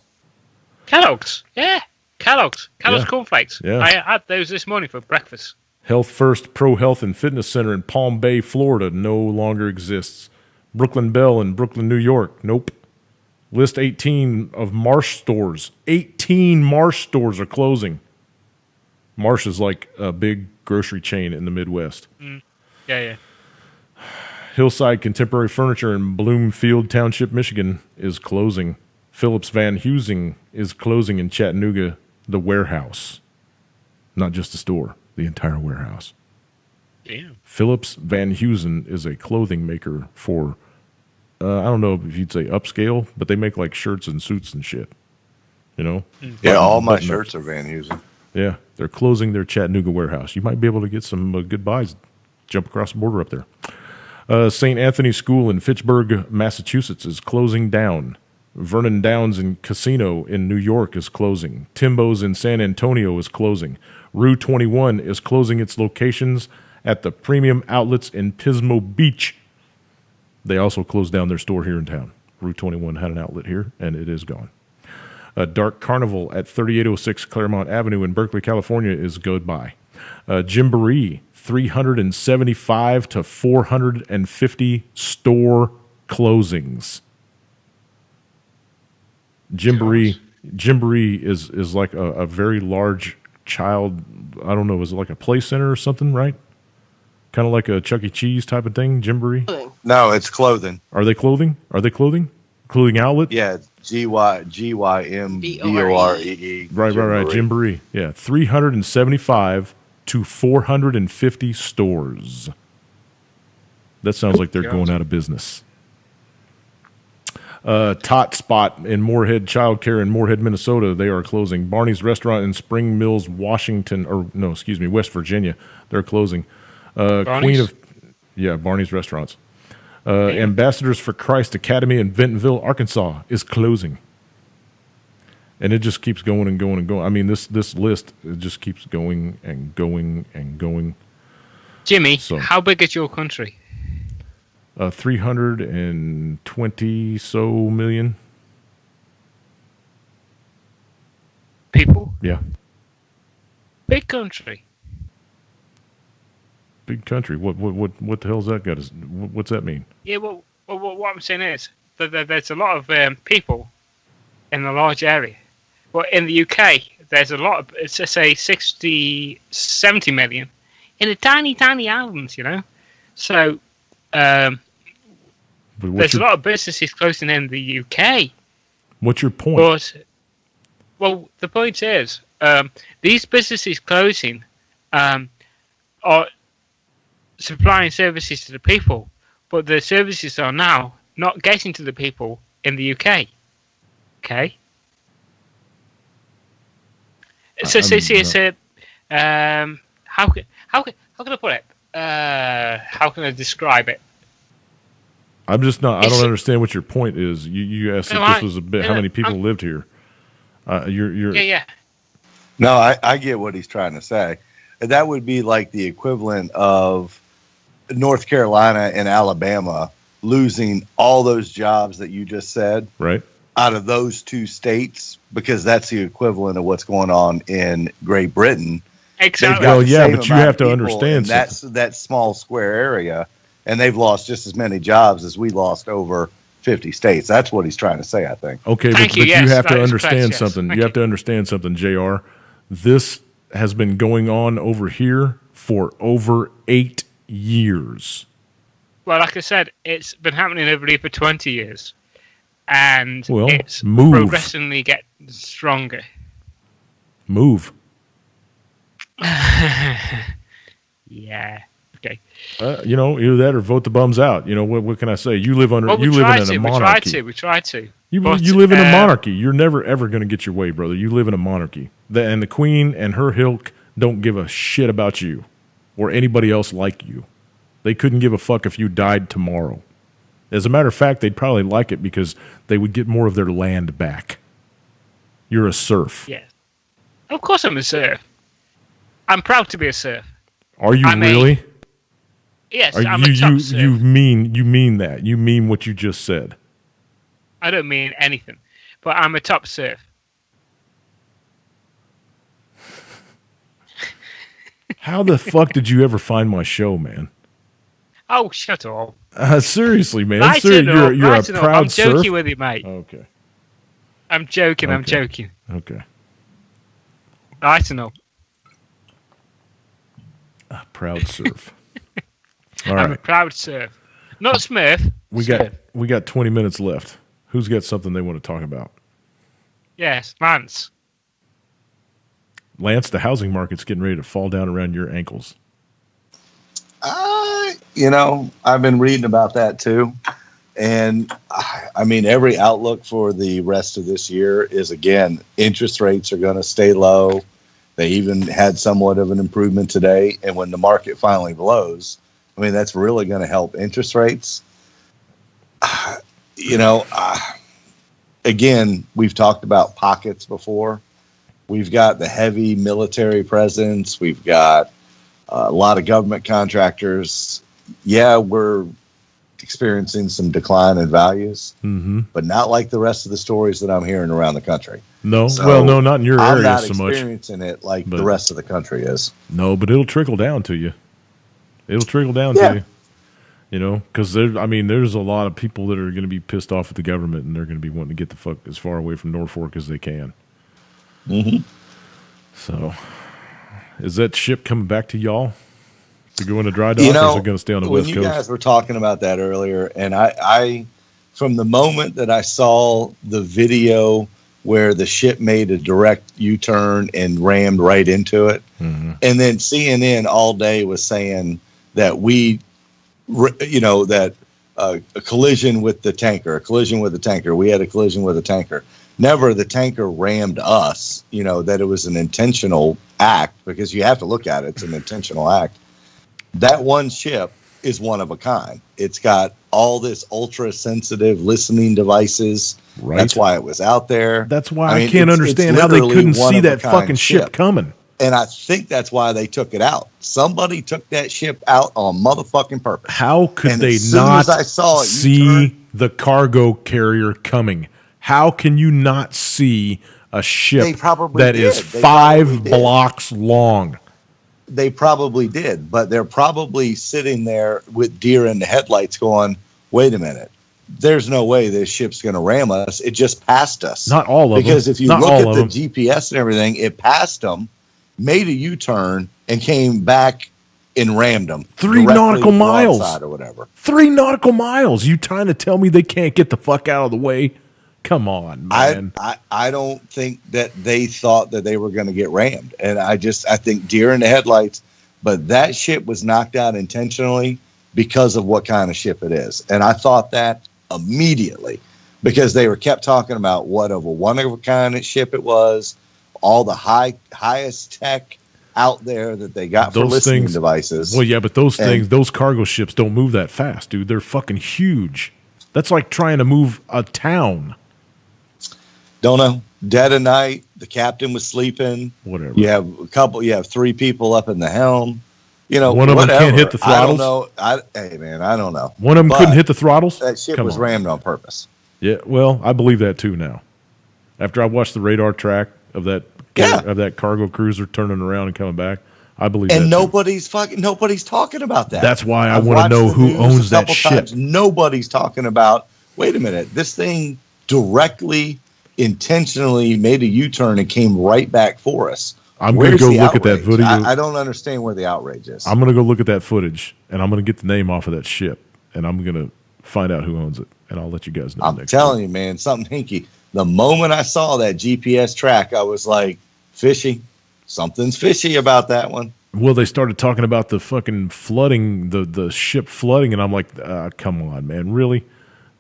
Kellogg's. Yeah. Kellogg's Yeah. cornflakes. Yeah. I had those this morning for breakfast. Health First Pro Health and Fitness Center in Palm Bay, Florida, no longer exists. Brooklyn Bell in Brooklyn, New York, nope. List 18 of Marsh stores. 18 Marsh stores are closing. Marsh is like a big grocery chain in the Midwest. Yeah. Hillside Contemporary Furniture in Bloomfield Township, Michigan is closing. Phillips Van Heusen is closing in Chattanooga, the warehouse. Not just the store, the entire warehouse. Damn. Phillips Van Heusen is a clothing maker for, I don't know if you'd say upscale, but they make like shirts and suits and shit. You know? Yeah, all my Button-ups. shirts are Van Heusen. Yeah, they're closing their Chattanooga warehouse. You might be able to get some good buys. Jump across the border up there. St. Anthony School in Fitchburg, Massachusetts is closing down. Vernon Downs and Casino in New York is closing. Timbo's in San Antonio is closing. Rue 21 is closing its locations at the premium outlets in Pismo Beach. They also closed down their store here in town. Rue 21 had an outlet here, and it is gone. Dark Carnival at 3806 Claremont Avenue in Berkeley, California is goodbye. Gymboree, 375 to 450 store closings. Gymboree is like a very large child, I don't know, is it like a play center or something, right? Kind of like a Chuck E. Cheese type of thing, Gymboree? No, it's clothing. Are they clothing? Clothing outlet? Yeah, GYMBOREE. Right. Gymboree. Yeah, 375 to 450 stores. That sounds like they're going out of business. Tot Spot in Moorhead Childcare in Moorhead, Minnesota, they are closing. Barney's Restaurant in Spring Mills, West Virginia, they're closing. Barney's? Barney's Restaurants. Ambassadors for Christ Academy in Bentonville, Arkansas is closing. And it just keeps going and going and going. I mean, this list, it just keeps going and going and going. Jimmy, So- how big is your country? 320 so million. People? Yeah, Big country. big country. What the hell's that got? What's that mean? Yeah, well, what I'm saying is that there's a lot of people in a large area. Well, in the UK, there's a lot of, it's just say 60, 70 million in the tiny, tiny islands, you know? So, But there's a lot of businesses closing in the UK. What's your point? But, well, the point is, these businesses closing are supplying services to the people, but the services are now not getting to the people in the UK. Okay? So, how can I put it? How can I describe it? I'm just not. I It's- don't understand what your point is. You asked No, if this I- was a bit. no, How many no, people I'm- lived here? You're. Yeah. No, I get what he's trying to say. That would be like the equivalent of North Carolina and Alabama losing all those jobs that you just said Right. out of those two states, because that's the equivalent of what's going on in Great Britain. They've Exactly. got Well, the yeah, same but you amount have of to people understand in that small square area, and they've lost just as many jobs as we lost over 50 states. That's what he's trying to say, I think. Okay, Thank but you, you yes, have that to is understand correct, yes. something. Thank You have you. to understand something, JR. This has been going on over here for over 8 years. Well, like I said, it's been happening over here for 20 years. And Well, it's move. progressively getting stronger. Move. Yeah. Okay. Either that or vote the bums out. What can I say? You live under. Well, you live in a monarchy. We try to. You But, live in a monarchy. You're never ever going to get your way, brother. You live in a monarchy. And the queen and her ilk don't give a shit about you or anybody else like you. They couldn't give a fuck if you died tomorrow. As a matter of fact, they'd probably like it because they would get more of their land back. You're a serf. Yes. Of course I'm a serf. I'm proud to be a serf. Are you really? Yes, Are I'm a top serf. you mean that? You mean what you just said? I don't mean anything, but I'm a top serf. How the fuck did you ever find my show, man? Oh, shut up. Seriously, man. Right You're a enough. proud I'm joking serf? with you, mate. Okay. I'm joking. I'm Okay. joking. Okay. Right enough. A proud serf. All I'm a right. proud serf. Not Smurf. We serf. got 20 minutes left. Who's got something they want to talk about? Yes, Lance. Lance, the housing market's getting ready to fall down around your ankles. I've been reading about that too. And I mean, every outlook for the rest of this year is, again, interest rates are going to stay low. They even had somewhat of an improvement today. And when the market finally blows, I mean, that's really going to help interest rates. Again, we've talked about pockets before. We've got the heavy military presence. We've got a lot of government contractors. Yeah, we're experiencing some decline in values, but not like the rest of the stories that I'm hearing around the country. No, So no, not in your I'm area not so much. experiencing it like but- the rest of the country is. No, but it'll trickle down to you. It'll trickle down Yeah. to you. Because there's a lot of people that are going to be pissed off at the government, and they're going to be wanting to get the fuck as far away from Norfolk as they can. Mm-hmm. So, is that ship coming back to y'all to go into dry dock, or is it going to stay on the when West you Coast? guys were talking about that earlier, and I from the moment that I saw the video where the ship made a direct U-turn and rammed right into it, and then CNN all day was saying that a collision with the tanker, we had a collision with a tanker. Never the tanker rammed us, that it was an intentional act, because you have to look at it. It's an intentional act. That one ship is one of a kind. It's got all this ultra sensitive listening devices. Right. That's why it was out there. That's why I mean, I can't it's understand how they literally couldn't one see of a that kind fucking ship coming. And I think that's why they took it out. Somebody took that ship out on motherfucking purpose. How could And they as soon not as I saw it, see the cargo carrier coming? How can you not see a They ship probably that did. is They 5 probably did. blocks long? They probably did, but they're probably sitting there with deer in the headlights going, wait a minute. There's no way this ship's going to ram us. It just passed us. Not all of them. Because if you Not look all at of the them. GPS and everything, it passed them, made a U-turn, and came back and rammed them. 3 directly nautical miles. broadside or whatever. 3 nautical miles. You trying to tell me they can't get the fuck out of the way? Come on, man. I don't think that they thought that they were going to get rammed. And I think deer in the headlights, but that ship was knocked out intentionally because of what kind of ship it is. And I thought that immediately, because they kept talking about what of a one of a kind ship it was, all the highest tech out there that they got for Those listening things- devices. Well, yeah, but those And- things, those cargo ships don't move that fast, dude. They're fucking huge. That's like trying to move a town. Don't know. Dead of night, the captain was sleeping. Whatever. You have 3 people up in the helm. One of them can't hit the throttles? I don't know. Hey man, I don't know. One of them But couldn't hit the throttles? That ship Come was on. rammed on purpose. Yeah, well, I believe that too now. After I watched the radar track of that cargo cruiser turning around and coming back, I believe that And too. nobody's talking about that. That's why I I've want to watched know the who news owns a that couple ship. times. Nobody's talking about, wait a minute, this thing directly, intentionally made a U-turn and came right back for us. I'm going to Where's go the look at that outrage? video. I don't understand where the outrage is. I'm going to go look at that footage, and I'm going to get the name off of that ship, and I'm going to find out who owns it, and I'll let you guys know. I'm next telling week. you, man, something hinky. The moment I saw that GPS track, I was like, Fishy. Something's fishy about that one. Well, they started talking about the fucking flooding, the ship flooding, and I'm like, come on, man, really?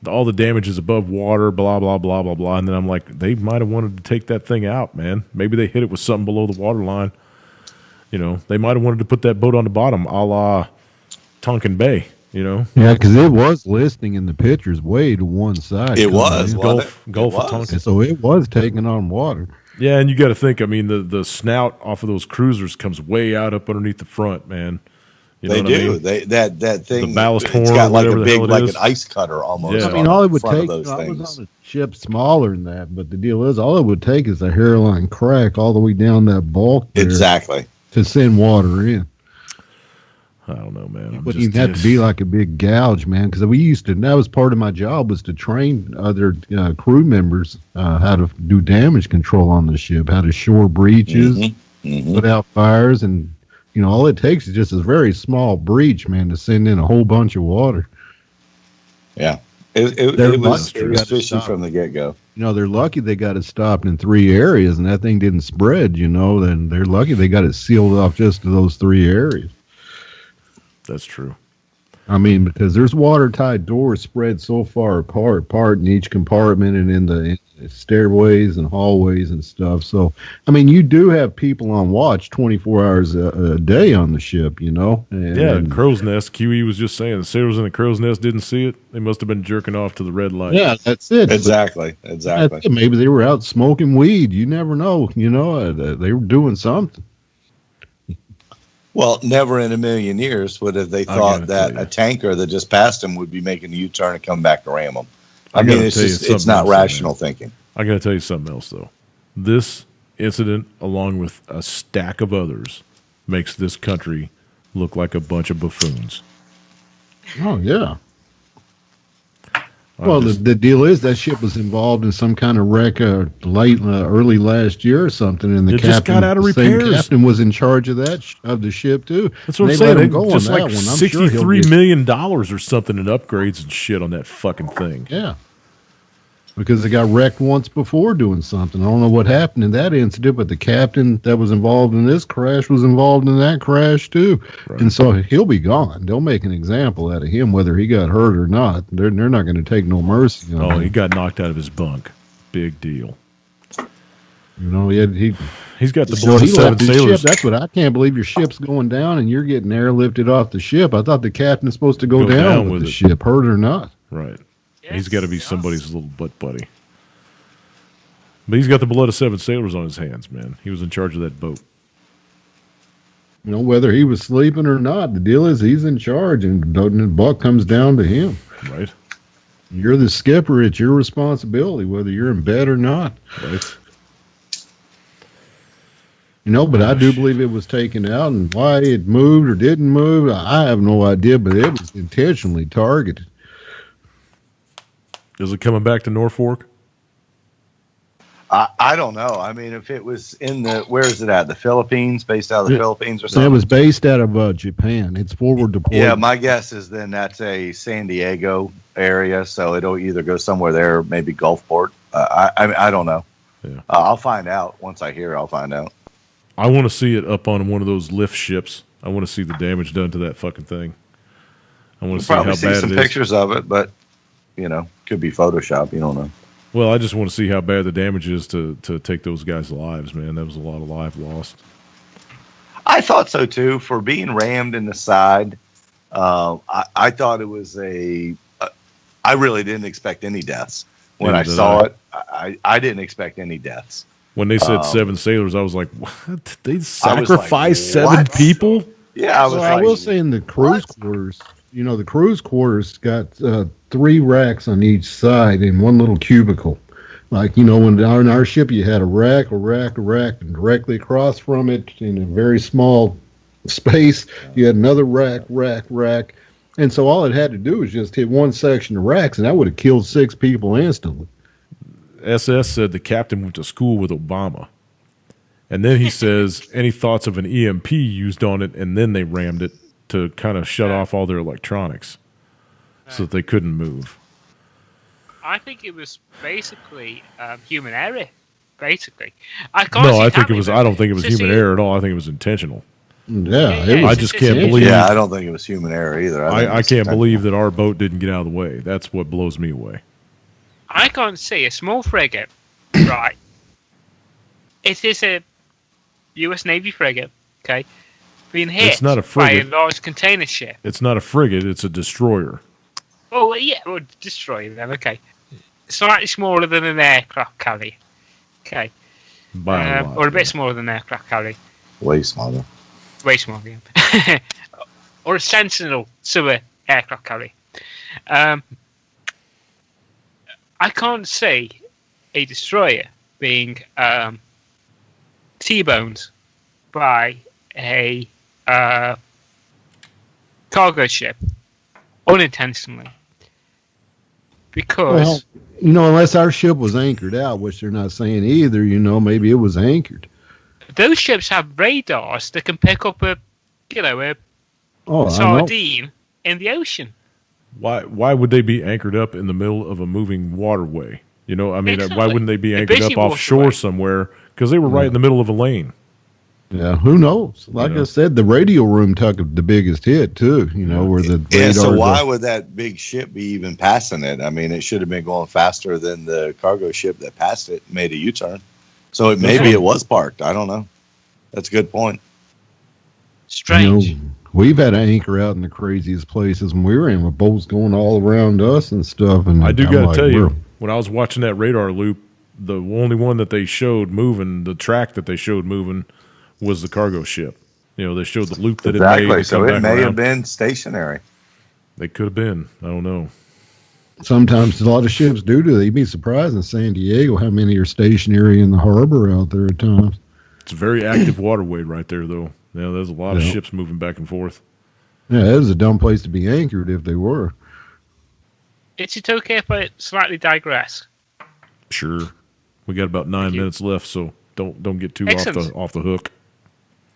All the damage is above water, blah, blah, blah, blah, blah. And then I'm like, they might have wanted to take that thing out, man. Maybe they hit it with something below the water line. You know, they might have wanted to put that boat on the bottom, a la Tonkin Bay, you know? Yeah, because it was listing in the pictures way to one side. It was, wasn't it? Gulf It of was. Tonkin. So it was taking on water. Yeah, and you got to think, I mean, the snout off of those cruisers comes way out up underneath the front, man. You know They what I do. mean? They that thing. The ballast it's horn, got like a whatever the big, hell it like is. an ice cutter almost. Yeah. I mean, all it would front take, of those I was things. on a ship smaller than that, but the deal is, all it would take is a hairline crack all the way down that bulk there Exactly. to send water in. I don't know, man. It wouldn't even have to be like a big gouge, man, because we used to, that was part of my job, was to train other crew members how to do damage control on the ship, how to shore breaches, put out fires, and, you know, all it takes is just a very small breach, man, to send in a whole bunch of water. Yeah. It was fishy from the get-go. You know, they're lucky they got it stopped in 3 areas, and that thing didn't spread, you know, then they're lucky they got it sealed off just to those 3 areas. That's true. I mean, because there's watertight doors spread so far apart in each compartment and in the stairways and hallways and stuff. So, I mean, you do have people on watch 24 hours a day on the ship, you know? And Crow's Nest, QE was just saying, the sailors in the Crow's Nest didn't see it. They must have been jerking off to the red light. Yeah, that's it. Exactly. Maybe they were out smoking weed. You never know. You know, they were doing something. Well, never in a million years would have they thought that a tanker that just passed them would be making a U-turn and come back to ram them. I mean, it's not rational thinking. I got to tell you something else, though. This incident, along with a stack of others, makes this country look like a bunch of buffoons. Oh, yeah. Well, the deal is that ship was involved in some kind of wreck early last year or something, and the captain just got out of repairs. Same captain was in charge of that of the ship too. That's what I'm saying. They just like $63 million or something in upgrades and shit on that fucking thing. Yeah, because they got wrecked once before doing something. I don't know what happened in that incident, but the captain that was involved in this crash was involved in that crash too. Right. And so he'll be gone. They'll make an example out of him, whether he got hurt or not. They're not going to take no mercy on him. He got knocked out of his bunk. Big deal. You know, he's got the blood of 7 sailors. That's what I can't believe. Your ship's going down and you're getting airlifted off the ship. I thought the captain's supposed to go down with the ship, hurt or not. Right. He's got to be somebody's little butt buddy. But he's got the blood of 7 sailors on his hands, man. He was in charge of that boat. You know, whether he was sleeping or not, the deal is he's in charge, and the buck comes down to him. Right. You're the skipper. It's your responsibility, whether you're in bed or not. Right. You know, but I do believe it was taken out, and why it moved or didn't move, I have no idea, but it was intentionally targeted. Is it coming back to Norfolk? I don't know. I mean, if it was where is it at? The Philippines, based out of the Philippines or something? It was based out of Japan. It's forward deployed. Yeah, my guess is then that's a San Diego area, so it'll either go somewhere there, or maybe Gulfport. I don't know. Yeah. I'll find out once I hear. I'll find out. I want to see it up on one of those lift ships. I want to see the damage done to that fucking thing. I want to see how bad it is. Some pictures of it, but could be Photoshop. You don't know. Well, I just want to see how bad the damage is to take those guys' lives, man. That was a lot of lives lost. I thought so too. For being rammed in the side, I thought it was I really didn't expect any deaths when I saw it. I didn't expect any deaths. When they said 7 sailors, I was like, "What? They sacrificed 7 people?" Yeah, I will say in the cruise quarters. You know, the cruise quarters got 3 racks on each side in one little cubicle. Like, you know, when on our ship you had a rack, and directly across from it in a very small space, you had another rack. And so all it had to do was just hit one section of racks, and that would have killed 6 people instantly. SS said the captain went to school with Obama. And then he says, any thoughts of an EMP used on it, and then they rammed it to kind of shut off all their electronics so that they couldn't move. I think it was basically human error. basically. I can't No, see I think it happening, was. though. I don't think it was So human see- error at all. I think it was intentional. Yeah, Yeah, it I was. just it's- can't it's- believe. Yeah, I don't think it was human error either. think I it's can't intentional. believe that our boat didn't get out of the way. That's what blows me away. I can't see a small frigate, right? It is a U.S. Navy frigate, okay, being hit It's not a by a frigate. large container ship. It's not a frigate. It's a destroyer. Oh, yeah, well, destroy them, okay. Slightly smaller than an aircraft carrier, okay. By a lot. Or a bit smaller than an aircraft carrier. Way smaller. Way smaller, yeah. Or a Sentinel super aircraft carrier. I can't see a destroyer being T-boned by a cargo ship unintentionally. Because Well, unless our ship was anchored out, which they're not saying either, maybe it was anchored. those ships have radars that can pick up a Oh, I know. sardine in the ocean. Why would they be anchored up in the middle of a moving waterway? I mean, why Exactly. wouldn't they be A anchored busy up offshore waterway. somewhere? Because they were right in the middle of a lane. Yeah, who knows? Like I said, the radio room took the biggest hit too. Where the Yeah, so radars why are- would that big ship be even passing it? I mean, it should have been going faster than the cargo ship that passed it, made a U-turn. So maybe it was parked. I don't know. That's a good point. Strange. We've had to anchor out in the craziest places when we were in with boats going all around us and stuff. And I do I'm got to like, tell we're- you, when I was watching that radar loop, the only one that they showed moving, the track that they showed moving, was the cargo ship. They showed the loop that it made. Exactly. to So come it back may around. have been stationary. They could have been. I don't know. sometimes a lot of ships do. You'd be surprised in San Diego how many are stationary in the harbor out there at times. It's a very active waterway right there, though. There's a lot of Yeah. ships moving back and forth. Yeah, that was a dumb place to be anchored if they were. Is it okay if I slightly digress? Sure. We got about 9 minutes left, so don't get too Excellent. off the hook.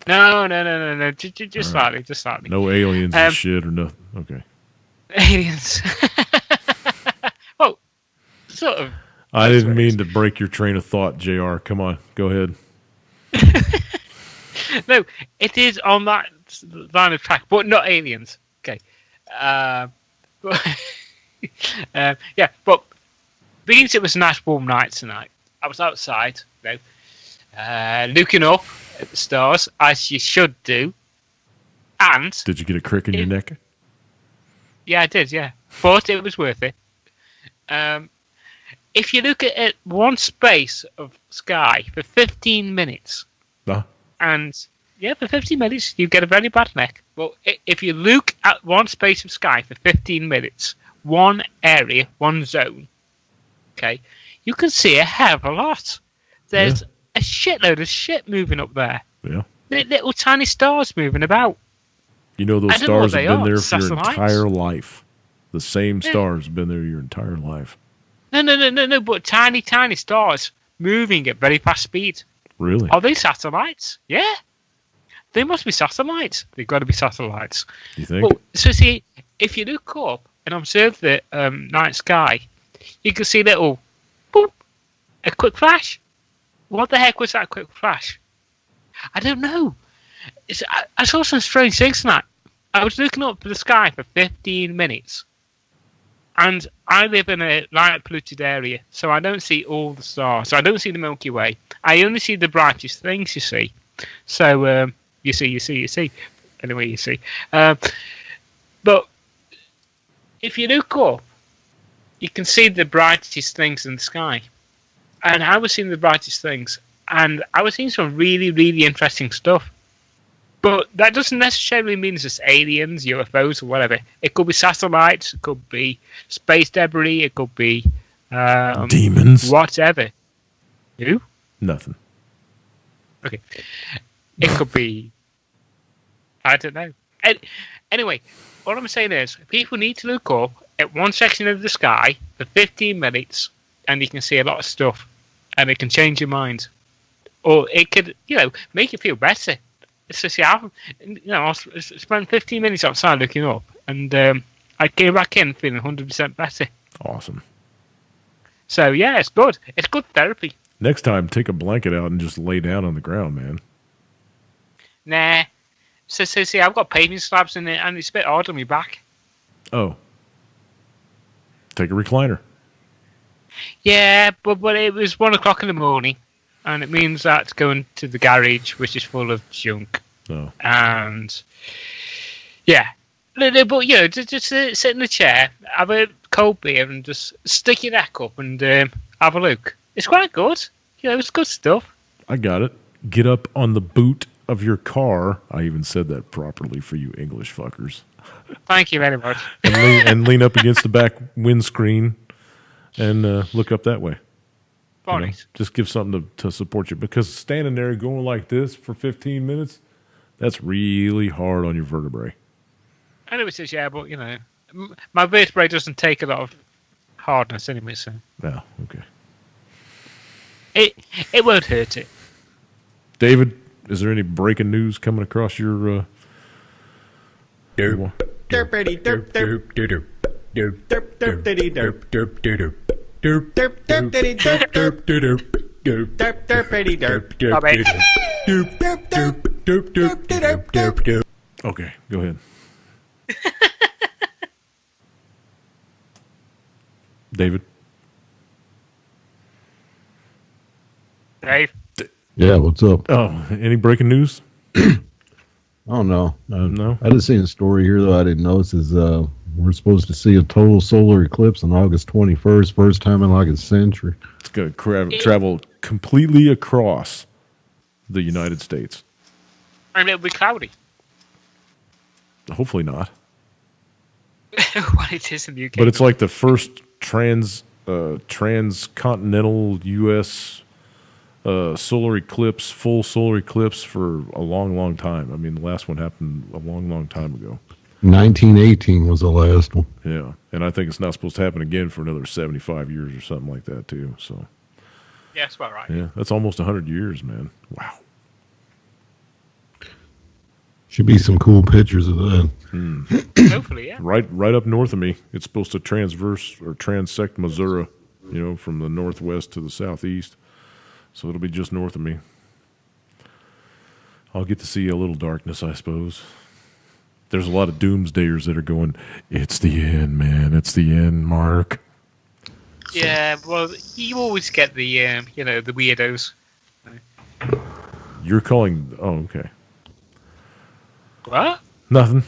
No. Just slightly, just slightly. No aliens and shit or nothing. Okay. Aliens. Well, sort of. I didn't mean to break your train of thought, JR. Come on, go ahead. No, it is on that line of track, but not aliens. Okay. Yeah, but because it was a nice warm night tonight, I was outside, looking up at the stars, as you should do. And, Did you get a crick in your neck? yeah, I did, yeah. But it was worth it. If you look at one space of sky for 15 minutes, Huh? and yeah, for 15 minutes, you get a very bad neck. Well, if you look at one space of sky for 15 minutes, one area, one zone, okay, you can see a hell of a lot. There's a shitload of shit moving up there. Yeah. Little tiny stars moving about. Those I don't know what stars have they been are. there for your Satellites? entire life. The same Yeah. stars have been there your entire life. No, but tiny, tiny stars moving at very fast speed. Really? Are they satellites? Yeah. They must be satellites. They've got to be satellites. You think? Well, so see, if you look up and observe the night sky, you can see little, boop, a quick flash. What the heck was that quick flash? I don't know. I saw some strange things tonight. I was looking up at the sky for 15 minutes. And I live in a light polluted area, so I don't see all the stars. I don't see the Milky Way. I only see the brightest things, you see. So, you see. Anyway, you see. But if you look up, you can see the brightest things in the sky. And I was seeing the brightest things. And I was seeing some really, really interesting stuff. But that doesn't necessarily mean it's just aliens, UFOs, or whatever. It could be satellites, it could be space debris, it could be Demons? whatever. Who? Nothing. Okay. It could be. I don't know. Anyway, what I'm saying is, people need to look up at one section of the sky for 15 minutes, and you can see a lot of stuff, and it can change your mind, or it could, make you feel better. So see, I spent 15 minutes outside looking up, and I came back in feeling 100% better. Awesome. So yeah, it's good. It's good therapy. Next time, take a blanket out and just lay down on the ground, man. Nah. So see, I've got paving slabs in it, and it's a bit hard on my back. Oh. Take a recliner. Yeah, but it was 1 o'clock in the morning, and it means that's going to the garage, which is full of junk. Oh. And yeah, but just sit in the chair, have a cold beer, and just stick your neck up and have a look. It's quite good. It's good stuff. I got it. Get up on the boot of your car. I even said that properly for you English fuckers. Thank you very much. And lean up against the back windscreen and look up that way. Bonnies. Just give something to support you. Because standing there going like this for 15 minutes, that's really hard on your vertebrae. I know it says, yeah, but, my vertebrae doesn't take a lot of hardness anyway, so. Yeah, okay. It won't hurt it. David, is there any breaking news coming across your... Derp. Derpity derp derp derp derp derp derp diddy derp derp derp derp derp derp diddy derp derp derp derp derp derpity derp derp derp derp derp derp derp derp derp derp. Okay, go ahead. David? Dave? Yeah, what's up? Oh, any breaking news? Oh, no. No? I just seen a story here, though, I didn't notice, is we're supposed to see a total solar eclipse on August 21st, first time in like a century. It's going to travel completely across the United States. And it'll be cloudy. Hopefully not. Well, it is in the UK. But it's like the first transcontinental U.S. Solar eclipse, full solar eclipse for a long, long time. I mean, the last one happened a long, long time ago. 1918 was the last one. Yeah, and I think it's not supposed to happen again for another 75 years or something like that, too. So, yeah, that's about right. yeah, that's almost 100 years, man. Wow. Should be some cool pictures of that. Hopefully, yeah. Right up north of me. It's supposed to transect Missouri, from the northwest to the southeast. So it'll be just north of me. I'll get to see a little darkness, I suppose. There's a lot of doomsdayers that are going, it's the end, man. It's the end, Mark. Yeah, well, you always get the, the weirdos. You're calling... Oh, okay. What? Nothing.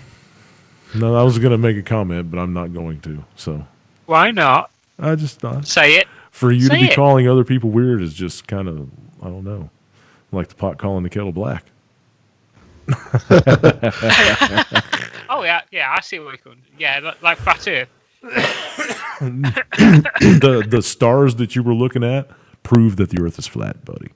No, I was going to make a comment, but I'm not going to. So Why not? I just thought... Say it. For you to Say be it. calling other people weird is just kind of, I don't know, like the pot calling the kettle black. Oh, yeah, I see what you're going. Yeah, like Flat Earth. The stars that you were looking at prove that the Earth is flat, buddy.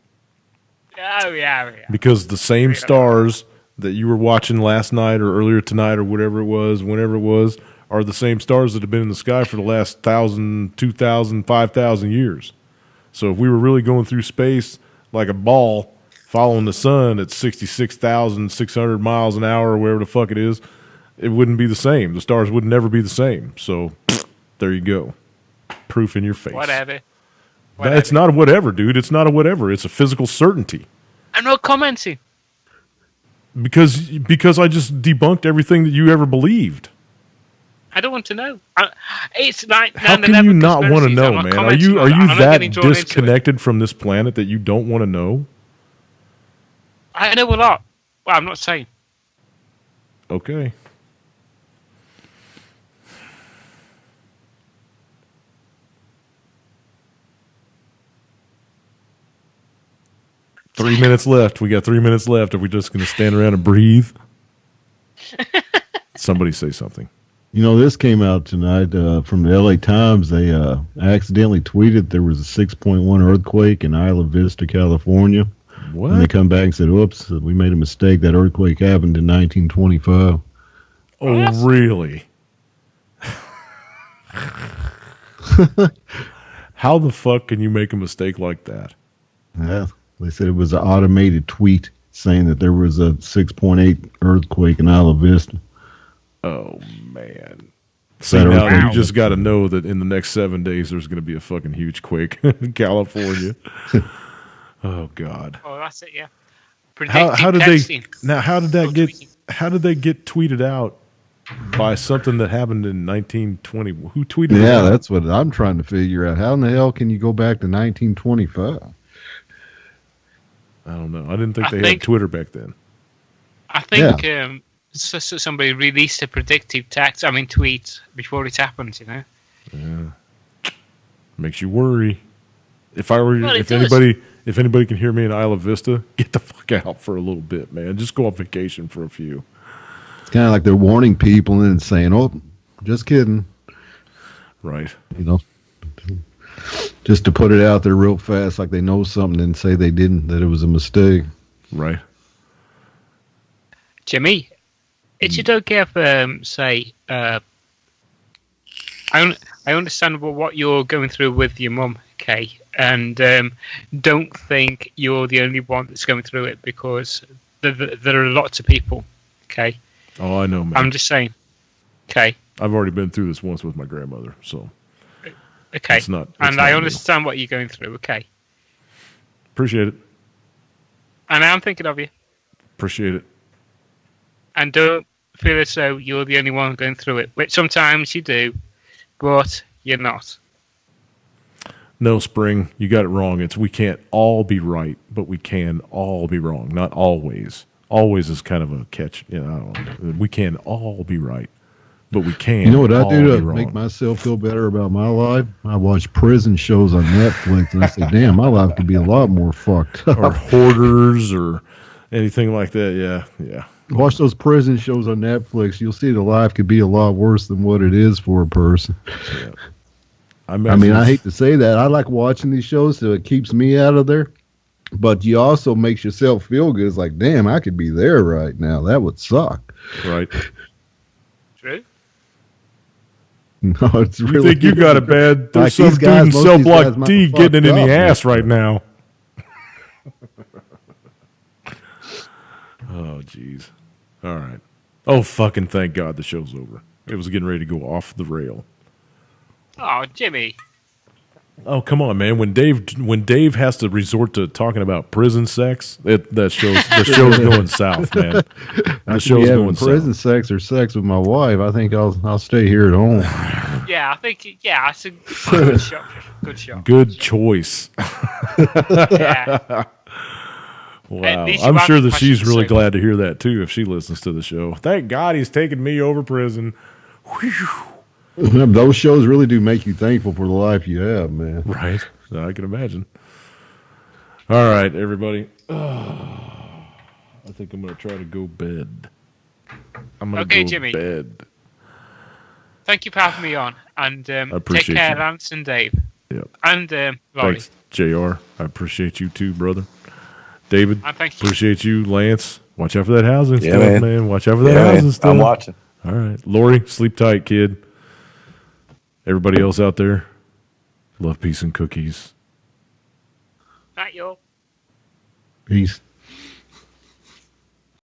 Oh, yeah. Because the same stars that you were watching last night or earlier tonight or whatever it was, whenever it was, are the same stars that have been in the sky for the last 1,000, 2,000, 5,000 years. So if we were really going through space like a ball following the sun at 66,600 miles an hour or whatever the fuck it is, it wouldn't be the same. The stars would never be the same. So there you go. Proof in your face. Whatever. It's not a whatever, dude. It's not a whatever. It's a physical certainty. I'm not commenting. Because I just debunked everything that you ever believed. I don't want to know. It's like How can you not want to know, man? Are you that disconnected from this planet that you don't want to know? I know a lot. Well, I'm not saying. Okay. Three minutes left. We got 3 minutes left. Are we just going to stand around and breathe? Somebody say something. This came out tonight from the LA Times. They accidentally tweeted there was a 6.1 earthquake in Isla Vista, California. What? And they come back and said, oops, we made a mistake. That earthquake happened in 1925. Oh, really? How the fuck can you make a mistake like that? Yeah, they said it was an automated tweet saying that there was a 6.8 earthquake in Isla Vista. Oh, man. See, now you just got to know that in the next 7 days there's going to be a fucking huge quake in California. Oh God. Oh, that's it. Yeah. How did Predictive texting. they? Now, how did that Or get? tweeting. How did they get tweeted out by something that happened in 1920? Who tweeted? it Yeah, out? that's what I'm trying to figure out. How in the hell can you go back to 1925? I don't know. I didn't think I they think- had Twitter back then. I think so somebody released a predictive text. I mean, tweet before it happened. You know. Yeah. Makes you worry. If I were, Well, it if does. anybody can hear me in Isla Vista, get the fuck out for a little bit, man. Just go on vacation for a few. It's kind of like they're warning people and saying, "Oh, just kidding," Right. you know, just to put it out there real fast, like they know something and say they didn't, that it was a mistake. Right. Jimmy, is it okay if say I understand what you're going through with your mum, okay, and don't think you're the only one that's going through it because there are lots of people, okay. Oh, I know, man. I'm just saying, okay, I've already been through this once with my grandmother, so okay, It's not- it's and not I new. understand what you're going through, okay, appreciate it. and I'm thinking of you, Appreciate it. and don't feel as though you're the only one going through it, which sometimes you do, but you're not. No, Spring, you got it wrong. It's we can't all be right, but we can all be wrong. Not always. Always is kind of a catch. You know, I don't know. We can all be right, but we can. You know what I all do be to wrong. make myself feel better about my life? I watch prison shows on Netflix, and I say, "Damn, my life could be a lot more fucked up." or hoarders or anything like that. Yeah, yeah. Watch those prison shows on Netflix. You'll see the life could be a lot worse than what it is for a person. I mean, I hate to say that. I like watching these shows, so it keeps me out of there. But you also makes yourself feel good. It's like, damn, I could be there right now. That would suck. right. True. No, it's You really. think you got it bad? There's Like some these dude guys, in most cell of these guys block might D be getting it in fucked the up, ass right now. Oh, jeez. All right. Oh, fucking thank God the show's over. It was getting ready to go off the rail. Oh, Jimmy. Oh, come on, man. When Dave has to resort to talking about prison sex, the show's going south, man. I The could be show's having going prison south. sex or sex with my wife. I think I'll stay here at home. Yeah, I think it's a good shot. Good shot. Good choice. Yeah. Wow. least you I'm have sure the that she's passion to really say- glad to hear that, too, if she listens to the show. Thank God he's taking me over prison. Those shows really do make you thankful for the life you have, man. Right. I can imagine. All right, everybody. I think I'm going to try to go bed. I'm going to Okay, go Jimmy. bed. Thank you for having me on. And take appreciate care, you. Lance and Dave. Yep. And Laurie. Thanks, JR. I appreciate you too, brother. David, And thank you. appreciate you. Lance, watch out for that housing Yeah, stuff, man. man. Watch out for that Yeah, housing man. stuff. I'm watching. All right. Lori, sleep tight, kid. Everybody else out there, love, peace, and cookies. Night, y'all. Peace.